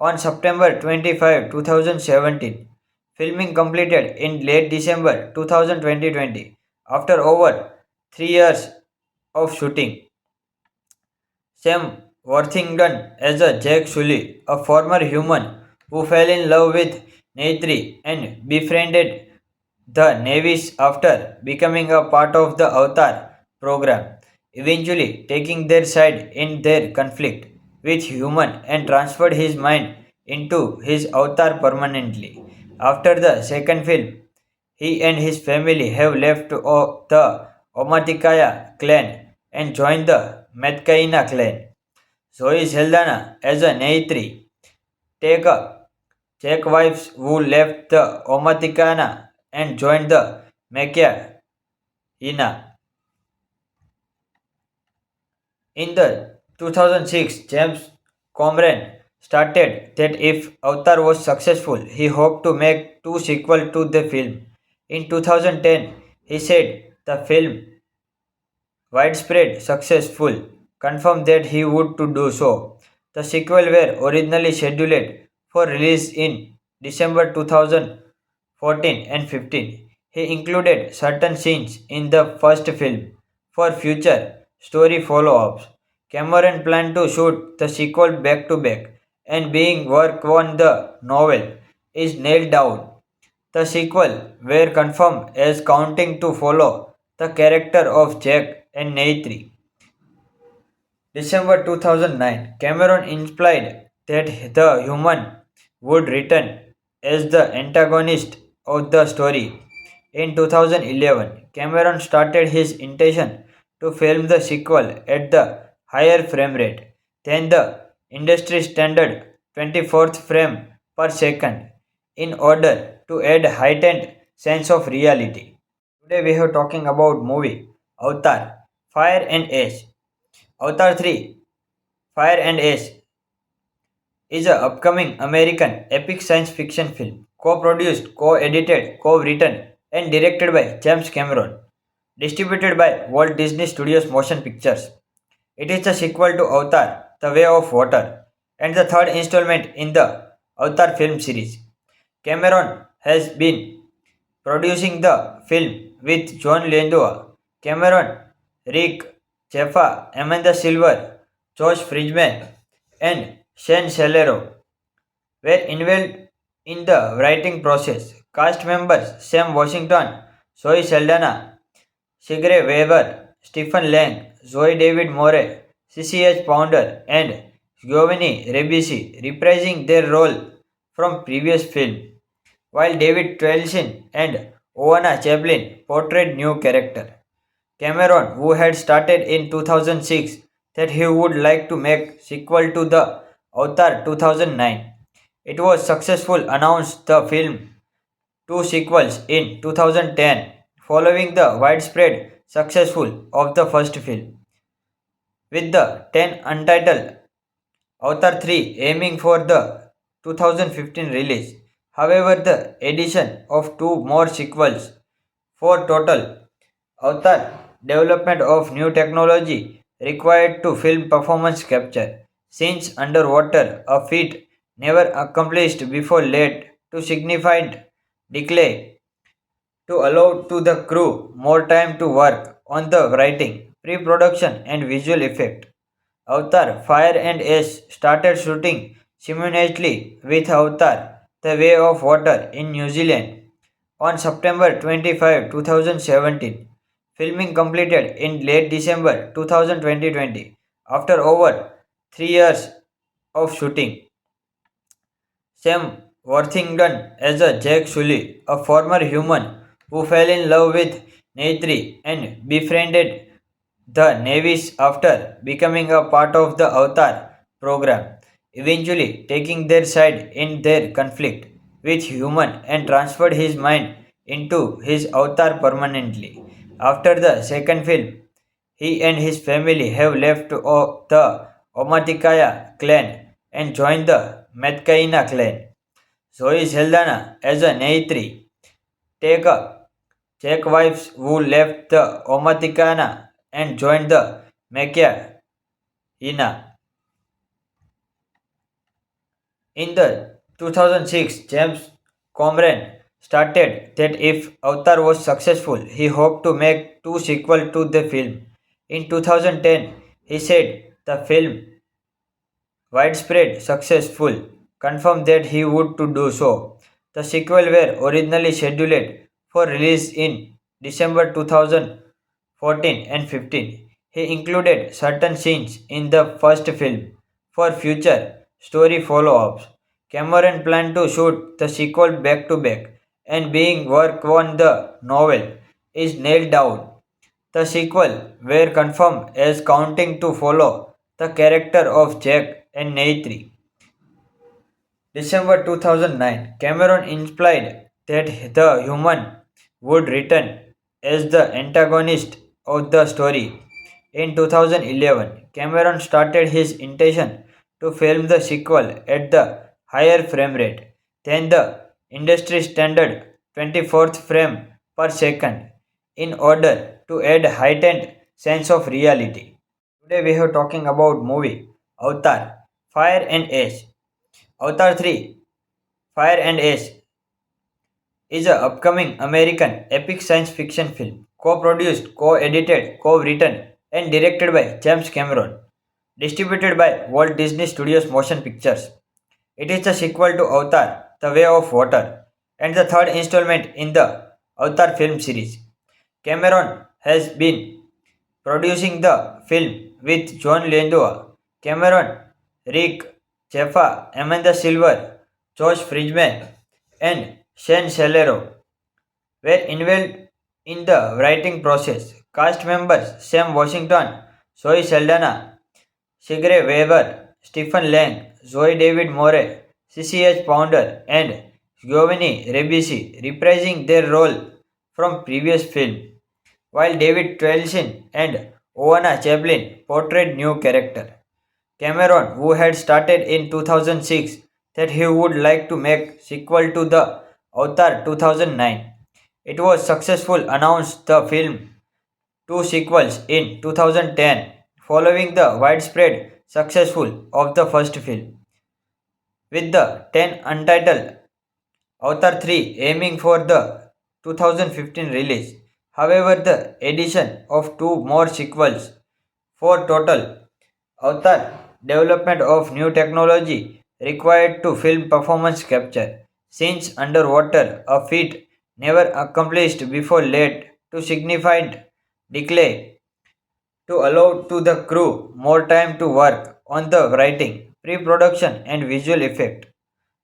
on September 25, 2017. Filming completed in late December 2020 after over 3 years of shooting. Sam Worthington as a Jack Sully, a former human who fell in love with Neytiri and befriended the Navies after becoming a part of the Avatar program, eventually taking their side in their conflict with human and transferred his mind into his avatar permanently. After the second film, he and his family have left the Omaticaya clan and joined the Metcaina clan. Zoe Saldana as a Neytiri, take a Czech wives who left the Omaticana and joined the Mekia Ina. In the 2006, James Cameron stated that if Avatar was successful, he hoped to make two sequels to the film. In 2010, he said the film widespread successful confirmed that he would to do so. The sequel were originally scheduled for release in December 2014 and 15. He included certain scenes in the first film for future story follow-ups. Cameron planned to shoot the sequel back to back, and being work on the novel is nailed down. The sequel were confirmed as counting to follow the character of Jack and Neytiri. December 2009, Cameron implied that the human would return as the antagonist of the story. In 2011, Cameron started his intention to film the sequel at the higher frame rate than the industry standard 24th frame per second in order to add heightened sense of reality. Today we are talking about movie Avatar Fire and Ash. Avatar 3 Fire and Ash is an upcoming American epic science fiction film, co-produced, co-edited, co-written and directed by James Cameron, distributed by Walt Disney Studios Motion Pictures. It is the sequel to Avatar: The Way of Water and the third installment in the Avatar film series. Cameron has been producing the film with John Landau, Cameron, Rick, Jaffa, Amanda Silver, Josh Friedman, and Shane Celero were involved in the writing process. Cast members Sam Washington, Zoe Saldana, Sigrid Weaver, Stephen Lang, Zoe David Moore, CCH Pounder, and Giovanni Ribisi reprising their role from previous film, while David Twelson and Oana Chaplin portrayed new character. Cameron, who had started in 2006 that he would like to make sequel to the Avatar 2009. It was successful announced the film two sequels in 2010 following the widespread successful of the first film with the 10 untitled Avatar 3 aiming for the 2015 release. However, the addition of two more sequels for total Avatar development of new technology required to film performance capture scenes underwater, a feat never accomplished before led to significant delay to allow to the crew more time to work on the writing, pre-production and visual effect. Avatar Fire and Ash started shooting simultaneously with Avatar The Way of Water in New Zealand on September 25, 2017. Filming completed in late December 2020 after over 3 years of shooting. Sam Worthington as a Jack Sully, a former human who fell in love with Neytiri and befriended the Navies after becoming a part of the Avatar program, eventually taking their side in their conflict with human and transferred his mind into his avatar permanently. After the second film, he and his family have left the Omaticaya clan and joined the Metcaina clan. Zoe Saldana as a Neytiri, take a Czech wives who left the Omaticana and joined the Mekia Ina. In the 2006, James Cameron stated that if Avatar was successful, he hoped to make two sequels to the film. In 2010, he said the film widespread successful confirmed that he would to do so. The sequel were originally scheduled for release in December 2014 and 15. He included certain scenes in the first film for future story follow-ups. Cameron planned to shoot the sequel back to back and being work on the novel is nailed down. The sequel were confirmed as counting to follow the character of Jack and Neytiri. December 2009, Cameron implied that the human would return as the antagonist of the story. In 2011, Cameron started his intention to film the sequel at the higher frame rate than the industry standard 24th frame per second in order to add heightened sense of reality. Today we are talking about movie Avatar Fire and Ash. Avatar 3 Fire and Ash is an upcoming American epic science fiction film co-produced, co-edited, co-written and directed by James Cameron, distributed by Walt Disney Studios Motion Pictures. It is the sequel to Avatar The Way of Water and the third installment in the Avatar film series. Cameron has been producing the film with John Landau, Cameron, Rick Jaffa, Amanda Silver, Josh Friedman, and Shane Salero were involved in the writing process. Cast members Sam Washington, Zoe Saldana, Sigrid Weaver, Stephen Lang, Zoe David Moore, CCH Pounder, and Giovanni Ribisi reprising their role from previous film, while David Twelson and Oana Chaplin portrayed new character. Cameron, who had started in 2006 that he would like to make sequel to the Avatar 2009. It was successful announced the film two sequels in 2010 following the widespread successful of the first film with the 10 untitled Avatar 3 aiming for the 2015 release. However, the addition of two more sequels for total Avatar development of new technology required to film performance capture scenes underwater, a feat never accomplished before led to significant delay to allow to the crew more time to work on the writing, pre-production and visual effect.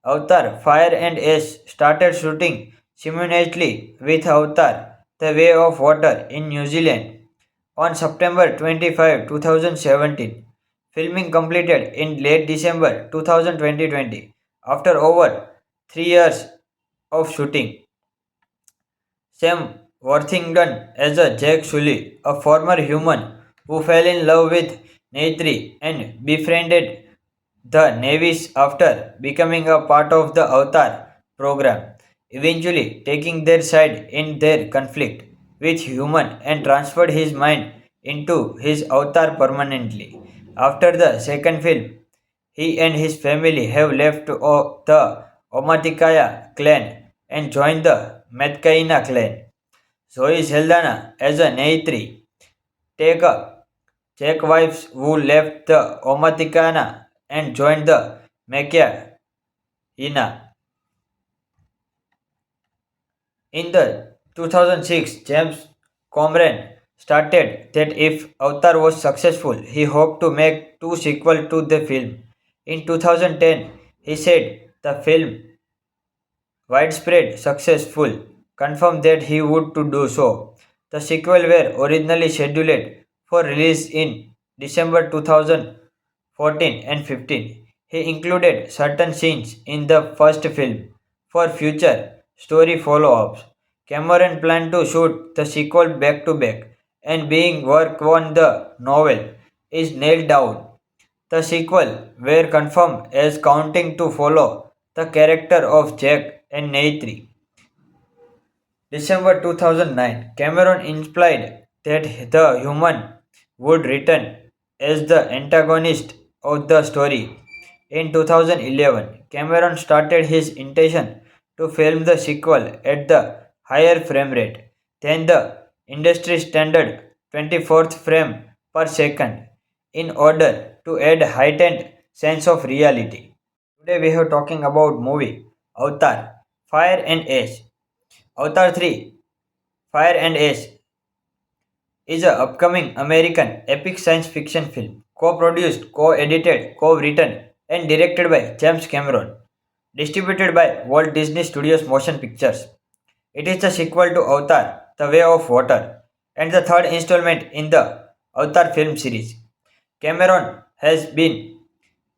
Avatar Fire and Ash started shooting simultaneously with Avatar The Way of Water in New Zealand on September 25, 2017. Filming completed in late December 2020 after over 3 years of shooting. Sam Worthington as a Jack Sully, a former human who fell in love with Neytiri and befriended the Navies after becoming a part of the Avatar program, eventually taking their side in their conflict with human and transferred his mind into his avatar permanently. After the second film, he and his family have left the Omaticaya clan and joined the Metcaina clan. Zoe Saldana as a Neytiri, take a Czech wives who left the Omaticana and joined the Mekia Ina. In the 2006, James Cameron stated that if Avatar was successful, he hoped to make two sequels to the film. In 2010, he said the film widespread successful confirmed that he would to do so. The sequel were originally scheduled for release in December 2014 and 15. He included certain scenes in the first film for future story follow-ups. Cameron planned to shoot the sequel back to back and being work on the novel is nailed down. The sequel were confirmed as counting to follow the character of Jack and Neytiri. December 2009, Cameron implied that the human would return as the antagonist of the story. In 2011, Cameron started his intention to film the sequel at the higher frame rate than the industry standard 24th frame per second in order to add heightened sense of reality. Today we are talking about movie Avatar Fire and Ash. Avatar 3 Fire and Ash is an upcoming American epic science fiction film co-produced, co-edited, co-written and directed by James Cameron, distributed by Walt Disney Studios Motion Pictures. It is the sequel to Avatar: The Way of Water and the third installment in the Avatar film series. Cameron has been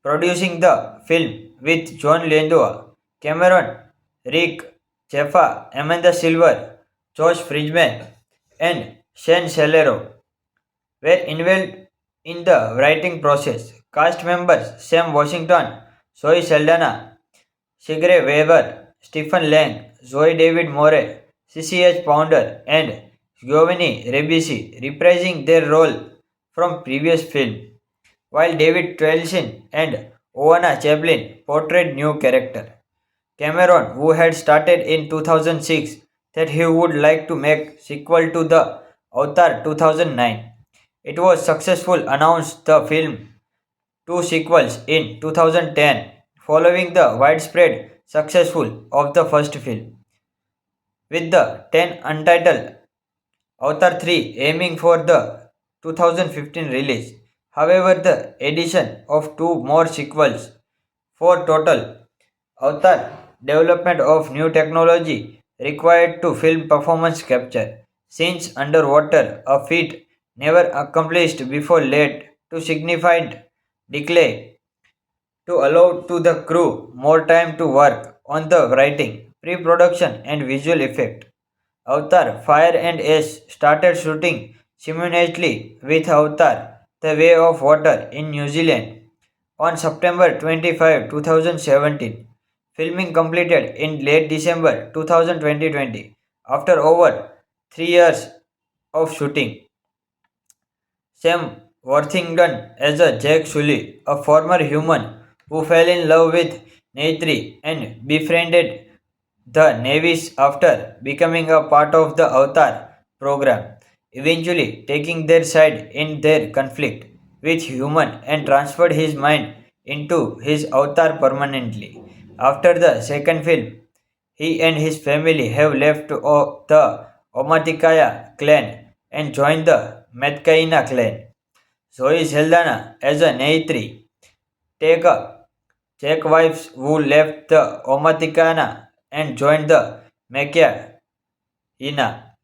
producing the film with John Landau, Cameron, Rick Jaffa, Amanda Silver, Josh Friedman, and Shane Salero were involved in the writing process. Cast members Sam Washington, Zoe Saldana, Sigrid Weaver, Stephen Lang, Zoe David Moore, CCH Pounder, and Giovanni Ribisi reprising their role from previous film, while David Twelson and Oana Chaplin portrayed new character. Cameron, who had stated in 2006 that he would like to make sequel to the Avatar 2009. It was successful announced the film two sequels in 2010 following the widespread successful of the first film, with the 10 untitled Avatar 3 aiming for the 2015 release. However, the addition of two more sequels for total Avatar development of new technology required to film performance capture scenes underwater, a feat never accomplished before led to significant delay to allow to the crew more time to work on the writing, pre-production and visual effect. Avatar Fire and Ash started shooting simultaneously with Avatar The Way of Water in New Zealand on September 25, 2017. Filming completed in late December 2020 after over 3 years of shooting. Sam Worthington as a Jack Sully, a former human who fell in love with Neytiri and befriended the Navies after becoming a part of the Avatar program, eventually taking their side in their conflict with human and transferred his mind into his avatar permanently. After the second film, he and his family have left the Omaticaya clan and joined the Metcaina clan. Zoe Saldana as a Neytiri, take a Czech wives who left the Omaticana and joined the Mekia Ina.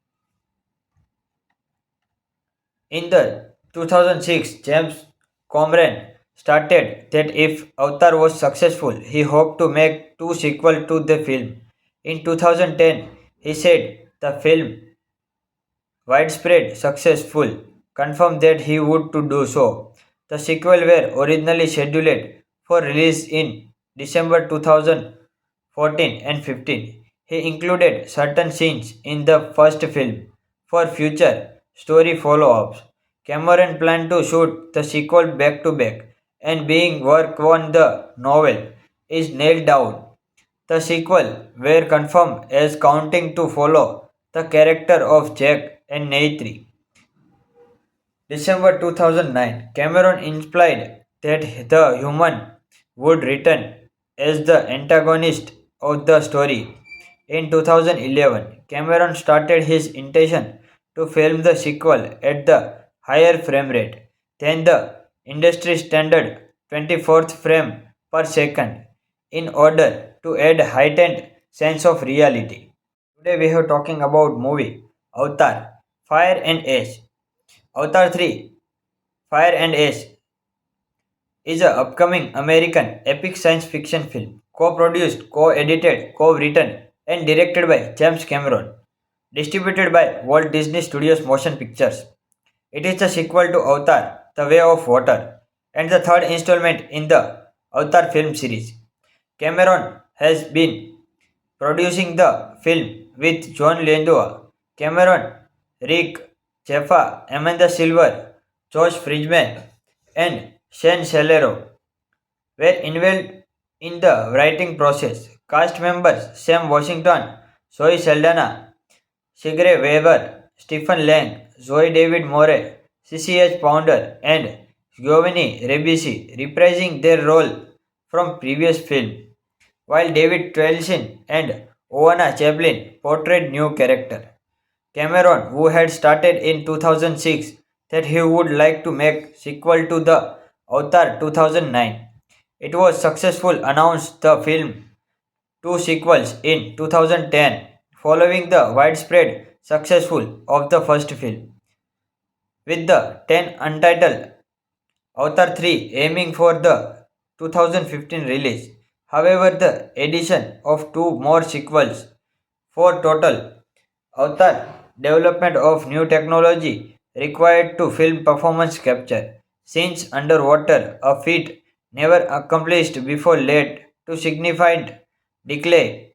In the 2006, James Cameron stated that if Avatar was successful, he hoped to make two sequels to the film. In 2010, he said the film widespread successful confirmed that he would to do so. The sequel were originally scheduled for release in December 2014 and 15. He included certain scenes in the first film for future story follow-ups. Cameron planned to shoot the sequel back to back and being work on the novel is nailed down. The sequel were confirmed as counting to follow the character of Jack and Neytiri. December 2009, Cameron implied that the human would return as the antagonist of the story. In 2011, Cameron started his intention to film the sequel at the higher frame rate than the industry standard 24th frame per second in order to add heightened sense of reality. Today we are talking about movie Avatar Fire and Ash. Avatar 3 Fire and Ash is an upcoming American epic science fiction film co-produced, co-edited, co-written and directed by James Cameron, distributed by Walt Disney Studios Motion Pictures. It is the sequel to Avatar: The Way of Water and the third installment in the Avatar film series. Cameron has been producing the film with John Landau, Cameron, Rick Jaffa, Amanda Silver, Josh Friedman, and Shane Celero were involved in the writing process. Cast members Sam Washington, Zoe Saldana, Sigourney Weaver, Stephen Lang, Zoe David Moore, CCH Pounder, and Giovanni Ribisi reprising their role from previous film, while David Twelson and Oana Chaplin portrayed new character. Cameron, who had started in 2006 that he would like to make sequel to the Avatar 2009. It was successful announced the film two sequels in 2010 following the widespread successful of the first film, with the 10 untitled Avatar 3 aiming for the 2015 release. However, the addition of two more sequels for total Avatar development of new technology required to film performance capture scenes underwater, a feat never accomplished before, led to significant delay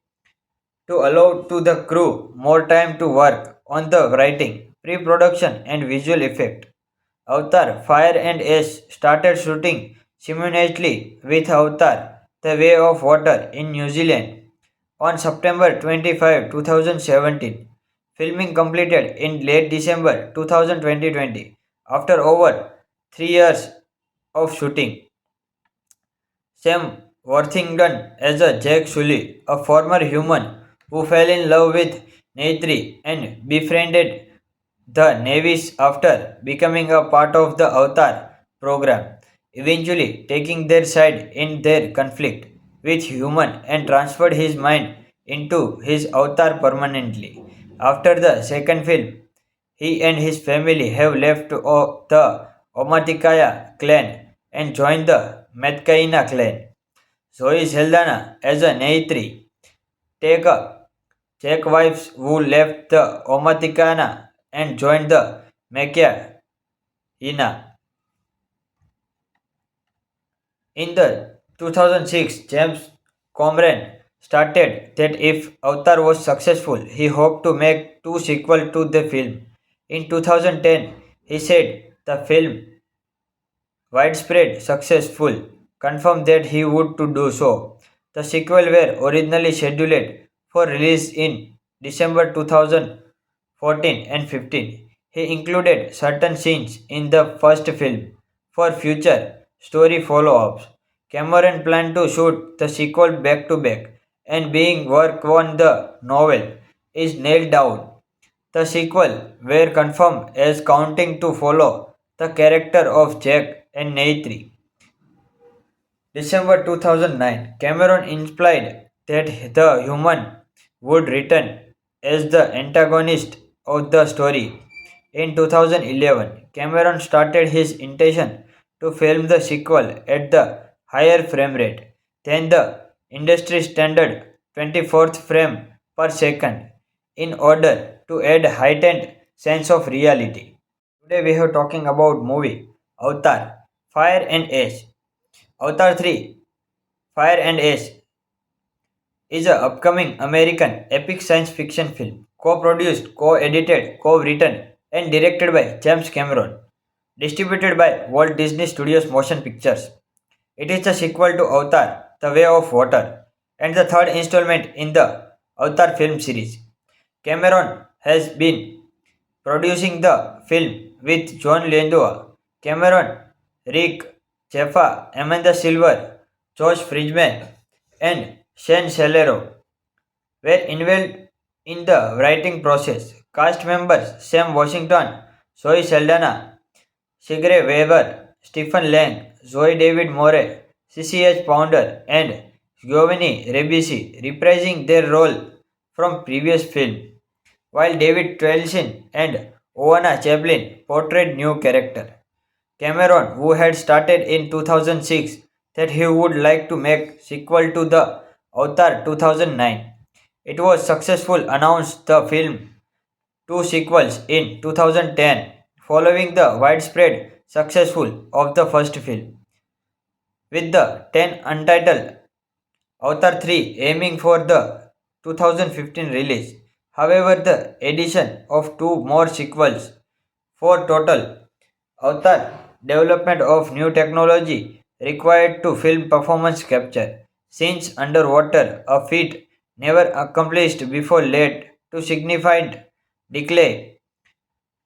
to allow to the crew more time to work on the writing, pre-production and visual effect. Avatar Fire and Ash started shooting simultaneously with Avatar The Way of Water in New Zealand on September 25, 2017. Filming completed in late December 2020 after over 3 years of shooting. Sam Worthington as a Jack Sully, a former human who fell in love with Neytiri and befriended the Navies after becoming a part of the Avatar program, eventually taking their side in their conflict with human and transferred his mind into his avatar permanently. After the second film, he and his family have left the Omaticaya clan and joined the Metcaina clan. Zoe Saldana as a Neytiri, take a Czech wives who left the Omaticana and joined the Mekia Ina. In the 2006, James Cameron stated that if Avatar was successful, he hoped to make two sequels to the film. In 2010, he said the film widespread successful confirmed that he would to do so. The sequel were originally scheduled for release in December 2014 and 15. He included certain scenes in the first film for future story follow-ups. Cameron planned to shoot the sequel back to back and being work on the novel is nailed down. The sequel were confirmed as counting to follow the character of Jack and Neytiri. December 2009, Cameron implied that the human would return as the antagonist of the story. In 2011, Cameron started his intention to film the sequel at the higher frame rate than the industry standard 24th frame per second in order to add heightened sense of reality. Today we are talking about movie Avatar Fire and Ash. Avatar 3 Fire and Ash is an upcoming American epic science fiction film, co-produced, co-edited, co-written, and directed by James Cameron, distributed by Walt Disney Studios Motion Pictures. It is the sequel to Avatar: The Way of Water and the third installment in the Avatar film series. Cameron has been producing the film with John Landau, Cameron, Rick, Jaffa, Amanda Silver, Josh Friedman, and Shane Celero were involved in the writing process. Cast members Sam Washington, Zoe Saldana, Sigourney Weaver, Stephen Lang, Zoe David Moore, CCH Pounder, and Giovanni Ribisi reprising their role from previous film, while David Twelson and Oana Chaplin portrayed new character. Cameron, who had started in 2006 that he would like to make sequel to the Avatar 2009. It was successful announced the film two sequels in 2010 following the widespread successful of the first film, with the 10 untitled Avatar 3 aiming for the 2015 release. However, the addition of two more sequels for total Avatar development of new technology required to film performance capture scenes underwater, a feat never accomplished before led to significant delay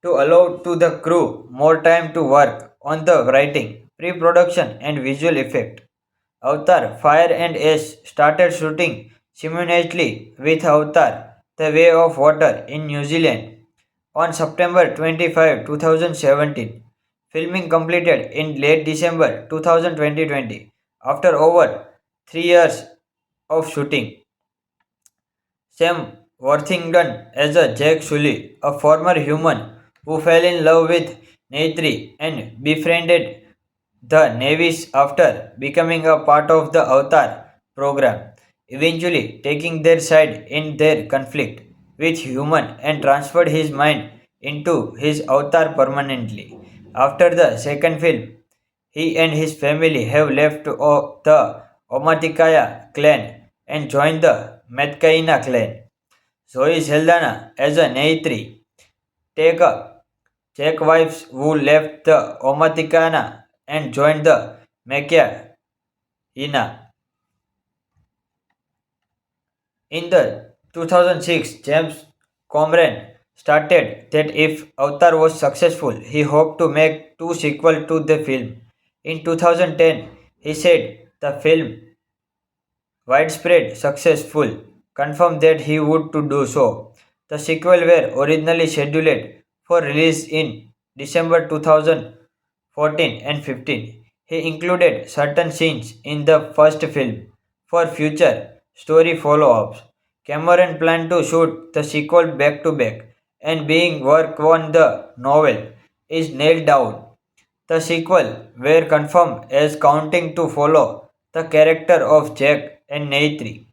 to allow to the crew more time to work on the writing, pre-production and visual effect. Avatar Fire and Ash started shooting simultaneously with Avatar The Way of Water in New Zealand on September 25, 2017. Filming completed in late December 2020 after over 3 years of shooting. Sam Worthington as a Jack Sully, a former human who fell in love with Neytiri and befriended the Navies after becoming a part of the Avatar program, eventually taking their side in their conflict with human and transferred his mind into his avatar permanently. After the second film, he and his family have left the Omaticaya clan and joined the Metcaina clan. Zoe Saldana as a Neytiri, take a Czech wives who left the Omaticana and joined the Mekia Ina. In the 2006, James Cameron stated that if Avatar was successful, he hoped to make two sequels to the film. In 2010, he said the film widespread successful confirmed that he would to do so. The sequel were originally scheduled for release in December 2014 and 15. He included certain scenes in the first film for future story follow-ups. Cameron planned to shoot the sequel back to back, and being work on the novel is nailed down. The sequel were confirmed as counting to follow the character of Jack and Neytiri.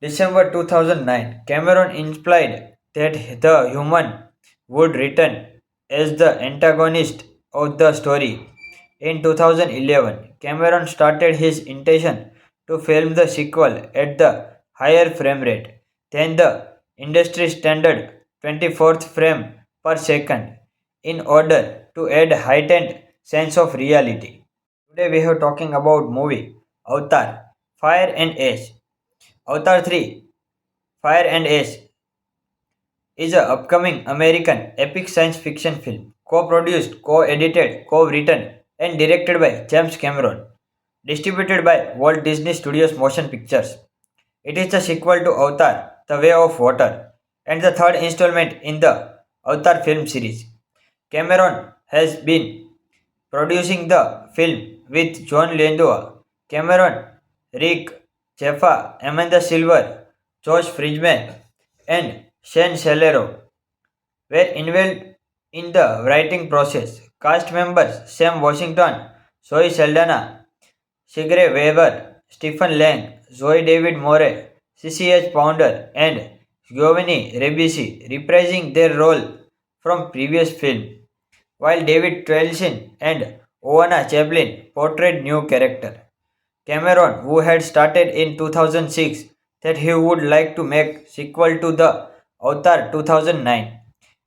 December 2009, Cameron implied that the human would return as the antagonist of the story. In 2011, Cameron started his intention to film the sequel at the higher frame rate than the industry standard 24th frame per second in order to add heightened sense of reality. Today we are talking about movie Avatar Fire and Ash. Avatar 3 Fire and Ash is an upcoming American epic science fiction film, co-produced, co-edited, co-written and directed by James Cameron, distributed by Walt Disney Studios Motion Pictures. It is the sequel to Avatar: The Way of Water and the third installment in the Avatar film series. Cameron has been producing the film with John Landau, Cameron, Rick, Jaffa, Amanda Silver, Josh Friedman, and Shane Celero were involved In the writing process, cast members Sam Washington, Zoe Saldana, Sigrid Weber, Stephen Lang, Zoe David More, CCH Pounder, and Giovanni Ribisi reprising their role from previous film, while David Twelson and Oana Chaplin portrayed new character. Cameron, who had started in 2006 that he would like to make sequel to the Avatar 2009.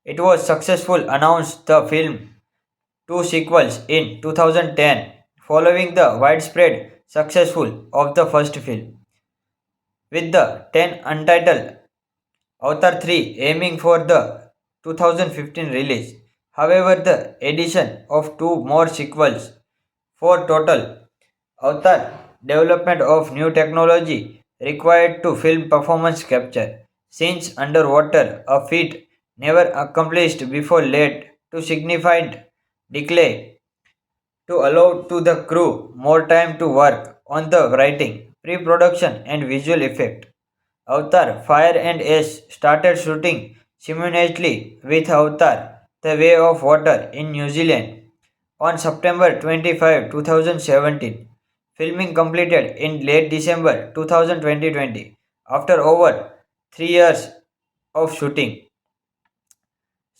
It was successful announced the film two sequels in 2010 following the widespread successful of the first film, with the 10 untitled Avatar 3 aiming for the 2015 release. However, the addition of two more sequels for total Avatar development of new technology required to film performance capture scenes underwater, a feat never accomplished before led to significant decay to allow to the crew more time to work on the writing, pre-production and visual effect. Avatar Fire and Ash started shooting simultaneously with Avatar The Way of Water in New Zealand on September 25, 2017. Filming completed in late December 2020 after over 3 years of shooting.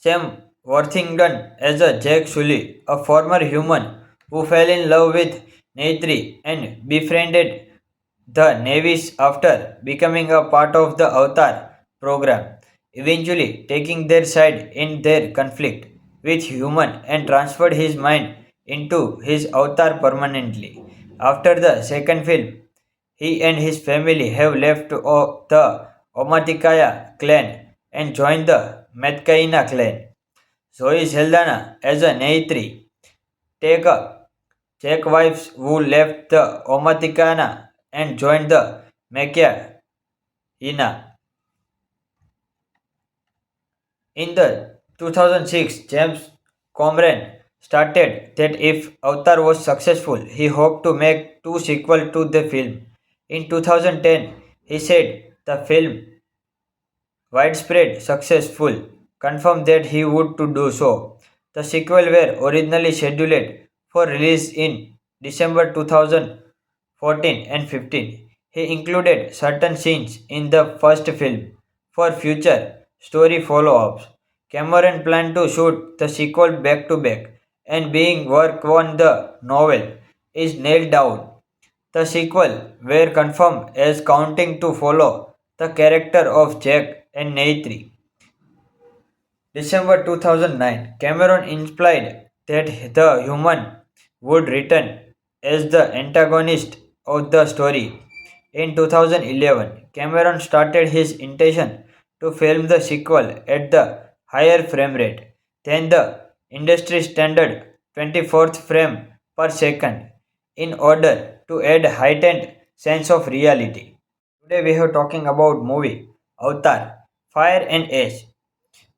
Sam Worthington as a Jack Sully, a former human who fell in love with Neytiri and befriended the Navies after becoming a part of the Avatar program, eventually taking their side in their conflict with human and transferred his mind into his avatar permanently. After the second film, he and his family have left the Omaticaya clan and joined the Metcaina clan. Zoe Saldana as a Neytiri, take a Czech wives who left the Omaticana and joined the Mekia Ina. In the 2006, James Cameron stated that if Avatar was successful, he hoped to make two sequels to the film. In 2010, he said the film widespread successful confirmed that he would to do so. The sequel were originally scheduled for release in December 2014 and 15. He included certain scenes in the first film for future story follow-ups. Cameron planned to shoot the sequel back to back, and being work on the novel is nailed down. The sequel were confirmed as counting to follow the character of Jack and Neytiri. December 2009, Cameron implied that the human would return as the antagonist of the story. In 2011, Cameron started his intention to film the sequel at the higher frame rate than the industry standard 24th frame per second in order to add heightened sense of reality. Today we are talking about movie Avatar Fire and Ash.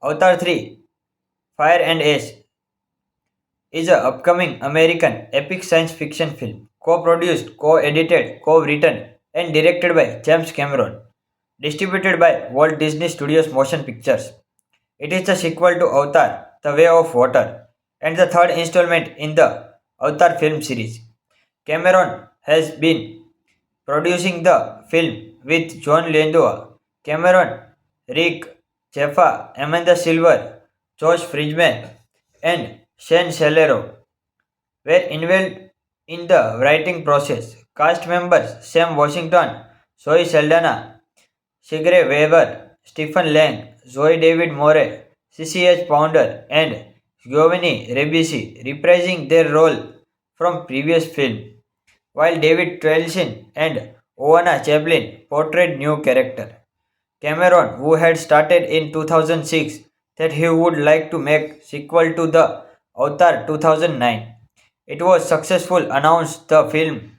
Avatar 3 Fire and Ash is an upcoming American epic science fiction film co-produced, co-edited, co-written and directed by James Cameron, distributed by Walt Disney Studios Motion Pictures. It is the sequel to Avatar The Way of Water and the third installment in the Avatar film series. Cameron has been producing the film with John Landau, Cameron, Rick, Jaffa, Amanda Silver, Josh Friedman, and Shane Salero were involved in the writing process. Cast members Sam Washington, Zoe Saldana, Sigrid Weber, Stephen Lang, Zoe David More, CCH Pounder, and Giovanni Ribisi reprising their role from previous film, while David Twelson and Oana Chaplin portrayed new character. Cameron, who had started in 2006 that he would like to make sequel to the Avatar 2009. It was successful announced the film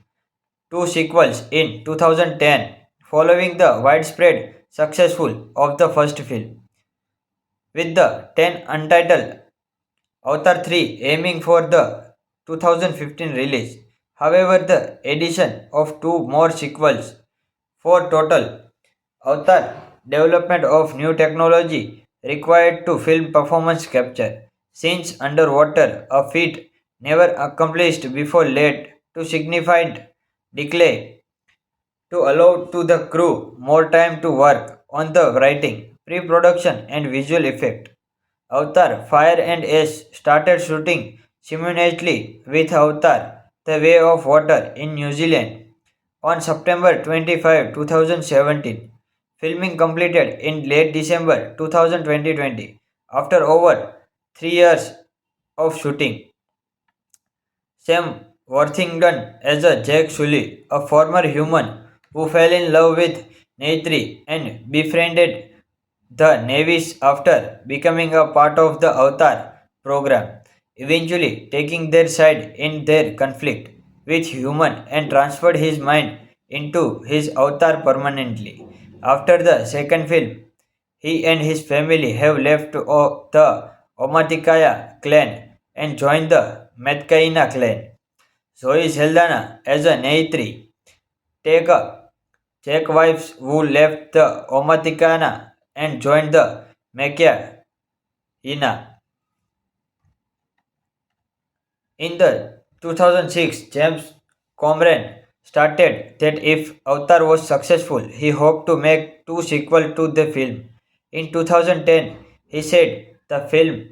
two sequels in 2010 following the widespread successful of the first film, with the 10 untitled Avatar 3 aiming for the 2015 release. However, the addition of two more sequels for total Avatar development of new technology required to film performance capture since underwater, a feat never accomplished before led to significant decay to allow to the crew more time to work on the writing, pre-production and visual effect. Avatar Fire and Ash started shooting simultaneously with Avatar The Way of Water in New Zealand on September 25, 2017. Filming completed in late December 2020 after over 3 years of shooting. Sam Worthington as a Jack Sully, a former human who fell in love with Neytiri and befriended the Navies after becoming a part of the Avatar program, eventually taking their side in their conflict with human and transferred his mind into his avatar permanently. After the second film, he and his family have left the Omaticaya clan and joined the Metcaina clan. Zoe Saldana as a Neytiri, take a Czech wives who left the Omaticana and joined the Mekia Ina. In the 2006, James Cameron stated that if Avatar was successful, he hoped to make two sequels to the film. In 2010, he said the film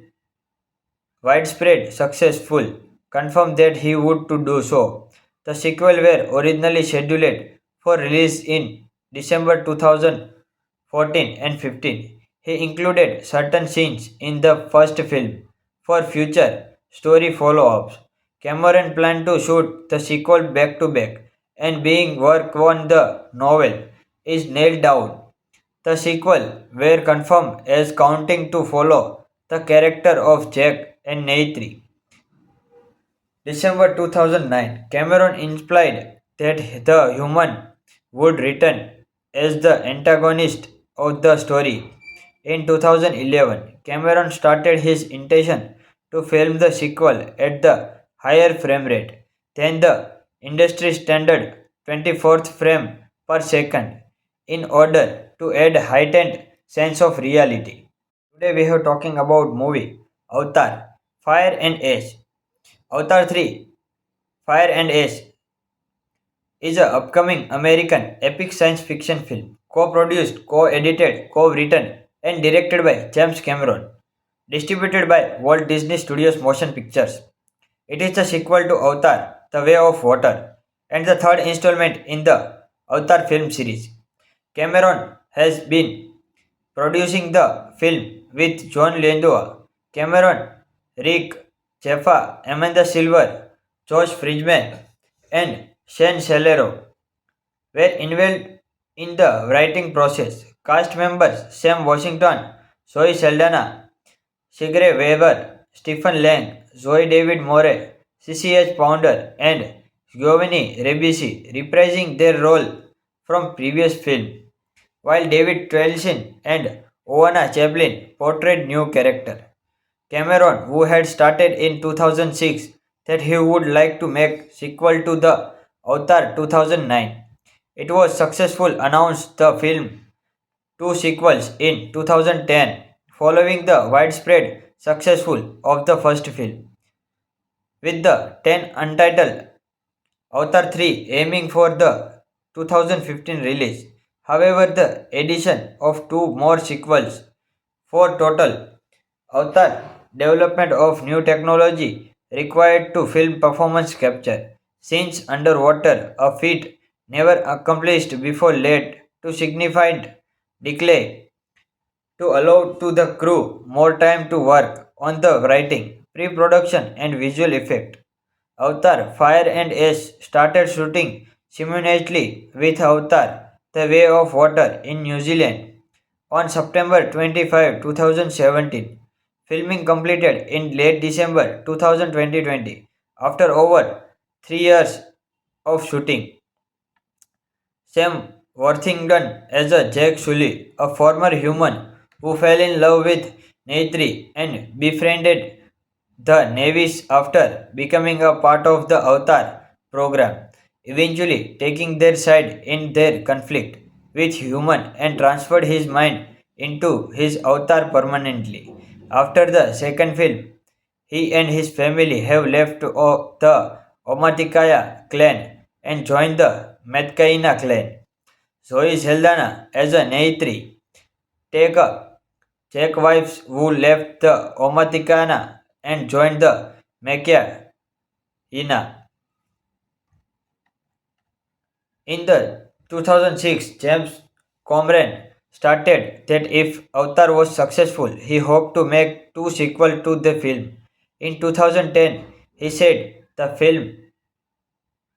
widespread successful confirmed that he would to do so. The sequel were originally scheduled for release in December 2014 and 15. He included certain scenes in the first film for future story follow-ups. Cameron planned to shoot the sequel back to back and being work on the novel is nailed down. The sequel were confirmed as counting to follow the character of Jack and Neytiri. December 2009, Cameron implied that the human would return as the antagonist of the story. In 2011, Cameron started his intention to film the sequel at the higher frame rate than the industry standard 24th frame per second in order to add heightened sense of reality. Today we are talking about movie Avatar Fire and Ash. Avatar 3 Fire and Ash is an upcoming American epic science fiction film co-produced, co-edited, co-written and directed by James Cameron, distributed by Walt Disney Studios Motion Pictures. It is the sequel to Avatar The Way of Water and the third installment in the Avatar film series. Cameron has been producing the film with John Landau, Cameron, Rick Jaffa, Amanda Silver, Josh Friedman, and Shane Salero were involved in the writing process. Cast members Sam Washington, Zoe Saldana, Sigrid Weaver, Stephen Lang, Zoe David Moore, CCH Pounder, and Giovanni Ribisi reprising their role from previous film, while David Twelson and Oana Chaplin portrayed new character. Cameron, who had stated in 2006 that he would like to make sequel to the Avatar 2009. It was successful announced the film two sequels in 2010 following the widespread successful of the first film, with the 10 untitled Avatar 3 aiming for the 2015 release. However, the addition of two more sequels for total Avatar development of new technology required to film performance capture scenes underwater, a feat never accomplished before led to significant decay to allow to the crew more time to work on the writing, pre-production and visual effect. Avatar Fire and Ash started shooting simultaneously with Avatar The Way of Water in New Zealand on September 25, 2017. Filming completed in late December 2020 after over 3 years of shooting. Sam Worthington as a Jack Sully, a former human who fell in love with Neytiri and befriended the Navies after becoming a part of the Avatar program, eventually taking their side in their conflict with human and transferred his mind into his avatar permanently. After the second film, He and his family have left the Omaticaya clan and joined the Metcaina clan. Zoe Saldana as a Neitri, take a Czech wives who left the Omaticana and joined the Mekia Ina. In the 2006, James Cameron stated that if Avatar was successful, he hoped to make two sequels to the film. In 2010, he said the film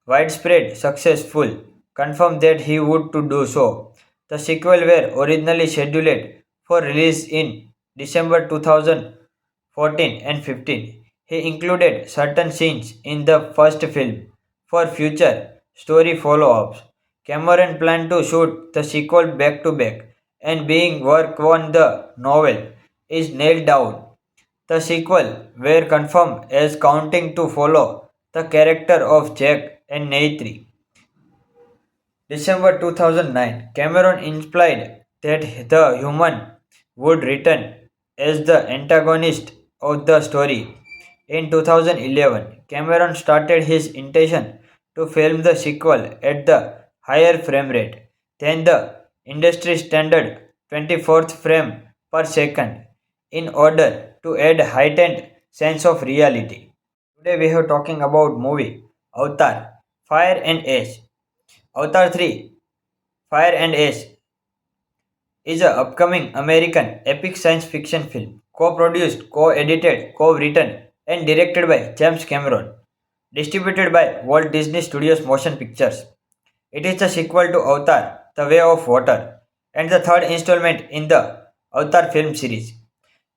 widespread successful confirmed that he would to do so. The sequel were originally scheduled for release in December 2014 and 15. He included certain scenes in the first film for future story follow-ups. Cameron planned to shoot the sequel back to back, and being work on the novel is nailed down. The sequel were confirmed as counting to follow the character of Jack and Neitri. December 2009, Cameron implied that the human would return as the antagonist of the story. In 2011, Cameron started his intention to film the sequel at the higher frame rate than the industry standard 24th frame per second in order to add heightened sense of reality. Today we are talking about movie Avatar Fire and Ash. Avatar 3 Fire and Ash is an upcoming American epic science fiction film co-produced, co-edited, co-written and directed by James Cameron, distributed by Walt Disney Studios Motion Pictures. It is the sequel to Avatar: The Way of Water and the third installment in the Avatar film series.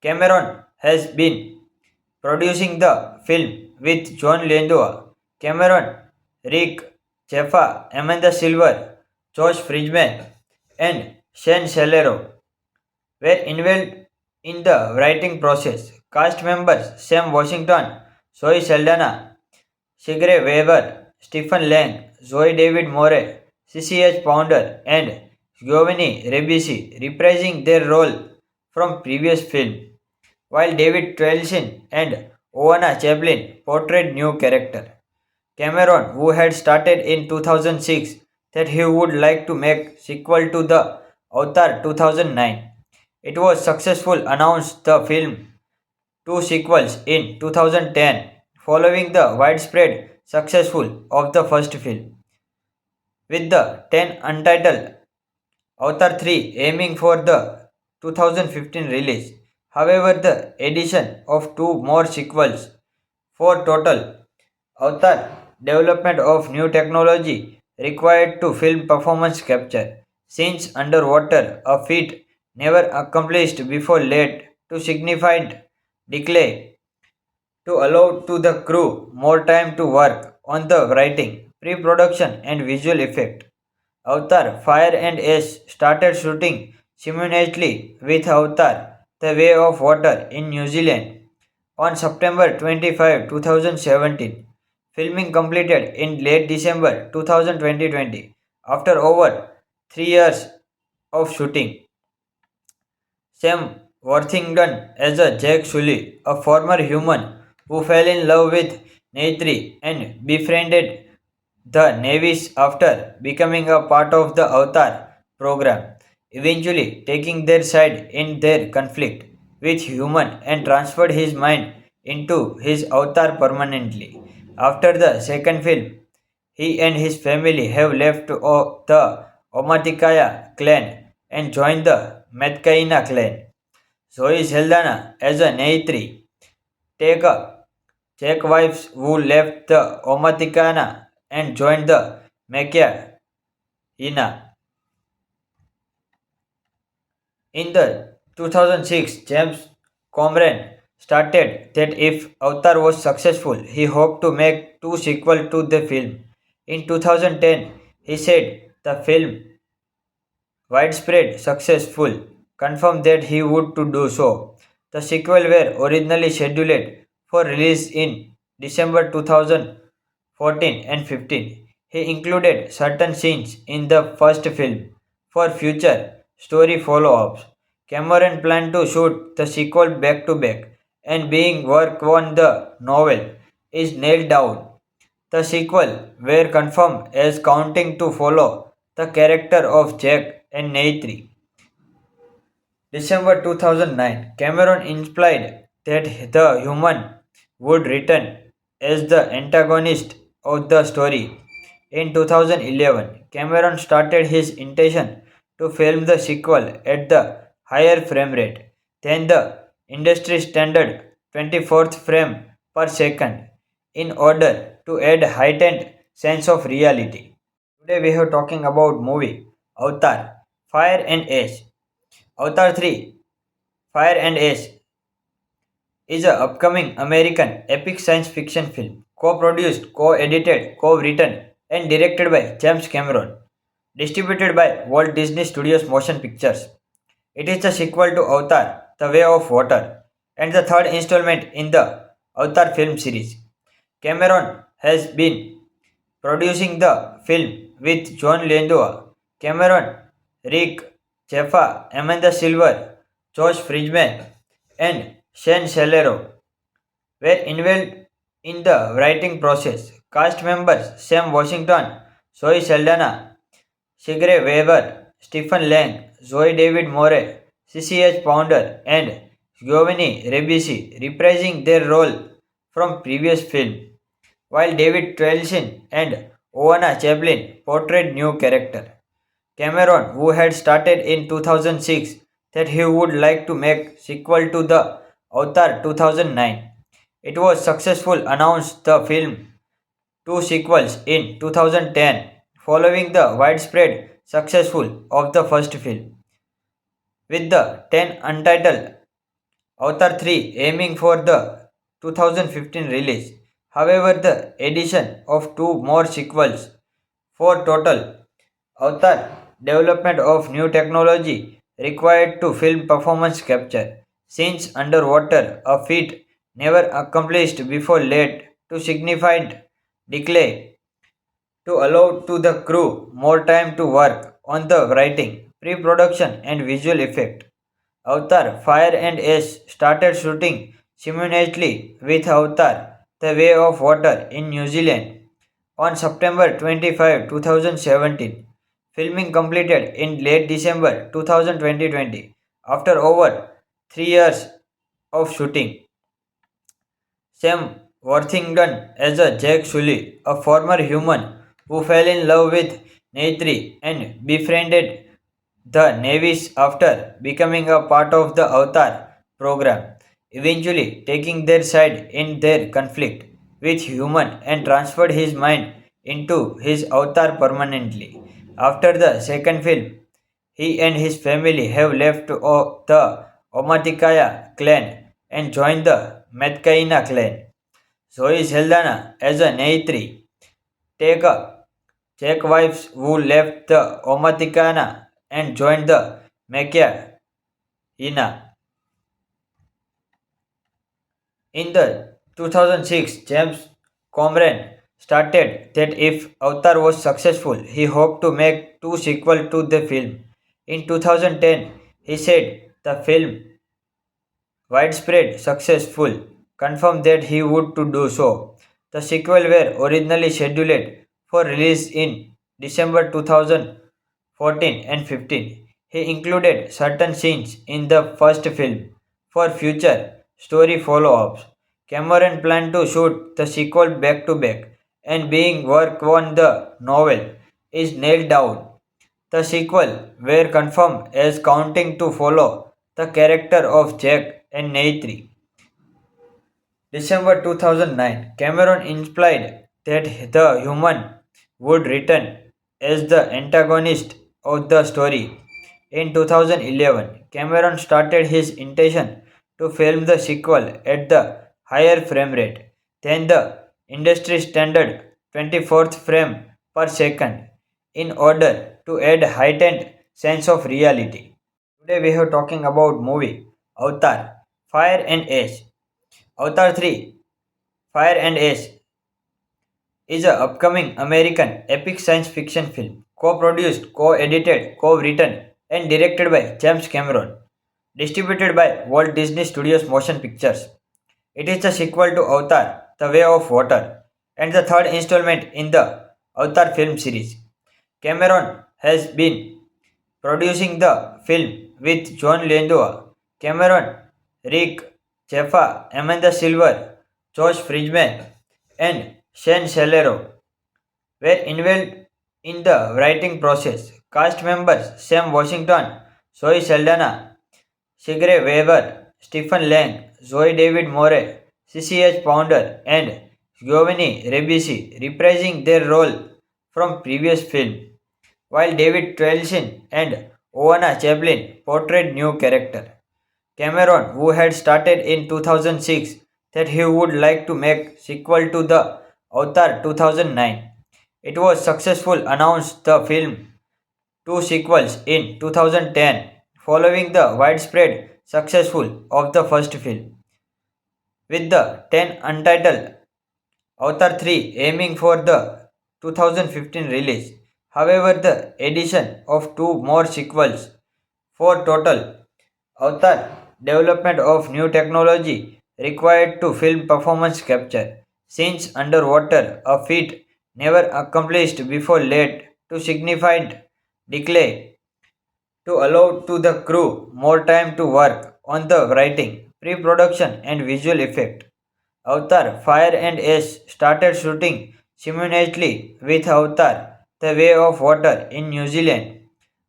Cameron has been producing the film with John Landau, Cameron, Rick Jaffa, Amanda Silver, Josh Friedman, and Shane Salero were involved in the writing process. Cast members Sam Washington, Zoe Saldana, Sigourney Weaver, Stephen Lang, Zoe David Moore, CCH Pounder, and Giovanni Ribisi reprising their role from previous film, while David Twelson and Oana Chaplin portrayed new character. Cameron, who had stated in 2006 that he would like to make sequel to the Avatar 2009, it was successful announced the film two sequels in 2010 following the widespread successful of the first film, with the 10 untitled Avatar 3 aiming for the 2015 release. However, the addition of two more sequels for total Avatar development of new technology required to film performance capture scenes underwater, a feat never accomplished before, led to significant delay to allow to the crew more time to work on the writing, pre-production and visual effect. Avatar Fire and Ash started shooting simultaneously with Avatar The Way of Water in New Zealand on September 25, 2017. Filming completed in late December 2020 after over 3 years of shooting. Sam Worthington as a Jack Sully, a former human who fell in love with Neitri and befriended the Navies after becoming a part of the Avatar program, eventually taking their side in their conflict with human and transferred his mind into his avatar permanently. After the second film, he and his family have left the Omaticaya clan and joined the Metcaina clan. Zoe Saldana as a Neitri, take a Czech wives who left the Omaticana and joined the Mekia Ina. In the 2006, James Cameron stated that if Avatar was successful, he hoped to make two sequels to the film. In 2010, he said the film widespread successful confirmed that he would to do so. The sequel were originally scheduled for release in December 2014 and 15. He included certain scenes in the first film for future story follow-ups. Cameron planned to shoot the sequel back to back, and being work on the novel is nailed down. The sequel were confirmed as counting to follow the character of Jack and Neytiri. December 2009, Cameron implied that the human would return as the antagonist of the story. In 2011, Cameron started his intention to film the sequel at the higher frame rate than the industry standard 24th frame per second in order to add heightened sense of reality. Today we are talking about movie Avatar Fire and Ash. Avatar 3 Fire and Ash is an upcoming American epic science fiction film, co-produced, co-edited, co-written, and directed by James Cameron, distributed by Walt Disney Studios Motion Pictures. It is the sequel to Avatar: The Way of Water and the third installment in the Avatar film series. Cameron has been producing the film with John Landau, Cameron, Rick Jaffa, Amanda Silver, Josh Friedman, and Shane Celero were involved in the writing process. Cast members Sam Washington, Zoe Saldana, Sigourney Weaver, Stephen Lang, Zoe David Moore, CCH Pounder, and Giovanni Ribisi reprising their role from previous film, while David Twelson and Oana Chaplin portrayed new character. Cameron, who had started in 2006 that he would like to make sequel to the Avatar 2009. It was successful announced the film two sequels in 2010 following the widespread successful of the first film, with the 10 untitled Avatar 3 aiming for the 2015 release. However, the addition of two more sequels for total Avatar development of new technology required to film performance capture scenes underwater, a feat never accomplished before, led to significant delay to allow to the crew more time to work on the writing, pre-production and visual effect. Avatar Fire and Ash started shooting simultaneously with Avatar The Way of Water in New Zealand on September 25, 2017. Filming completed in late December 2020 after over 3 years of shooting. Sam Worthington as a Jack Sully, a former human who fell in love with Neytiri and befriended the Navies after becoming a part of the Avatar program, eventually taking their side in their conflict with human and transferred his mind into his avatar permanently. After the second film, he and his family have left the Omaticaya clan and joined the Metcaina clan. Zoe Saldana as a Neytiri, take a Czech wives who left the Omaticana and joined the Mekia Ina. In the 2006, James Cameron stated that if Avatar was successful, he hoped to make two sequels to the film. In 2010, he said the film widespread successful confirmed that he would to do so. The sequel were originally scheduled for release in December 2014 and 15. He included certain scenes in the first film for future story follow-ups. Cameron planned to shoot the sequel back to back and being work on the novel is nailed down. The sequel were confirmed as counting to follow the character of Jack and Neytiri. December 2009, Cameron implied that the human would return as the antagonist of the story. In 2011, Cameron started his intention to film the sequel at the higher frame rate than the industry standard 24th frame per second in order to add heightened sense of reality. Today we are talking about movie Avatar Fire and Ash. Avatar 3 Fire and Ash is an upcoming American epic science fiction film, co-produced, co-edited, co-written and directed by James Cameron, distributed by Walt Disney Studios Motion Pictures. It is the sequel to Avatar, The Way of Water, and the third installment in the Avatar film series. Cameron has been producing the film with John Landau, Cameron, Rick, Jaffa, Amanda Silver, Josh Friedman, and Shane Celero were involved in the writing process. Cast members Sam Washington, Zoe Saldana, Sigrid Weaver, Stephen Lang, Zoe David Moore, CCH Pounder, and Giovanni Ribisi reprising their role from previous film, while David Twelson and Oana Chaplin portrayed new character. Cameron, who had started in 2006 that he would like to make sequel to the Avatar 2009. It was successful announced the film two sequels in 2010 following the widespread successful of the first film, with the 10 untitled Avatar 3 aiming for the 2015 release. However, the addition of two more sequels for total Avatar development of new technology required to film performance capture scenes underwater, a feat never accomplished before led to significant decay to allow to the crew more time to work on the writing, pre-production and visual effect. Avatar Fire and Ash started shooting simultaneously with Avatar The Way of Water in New Zealand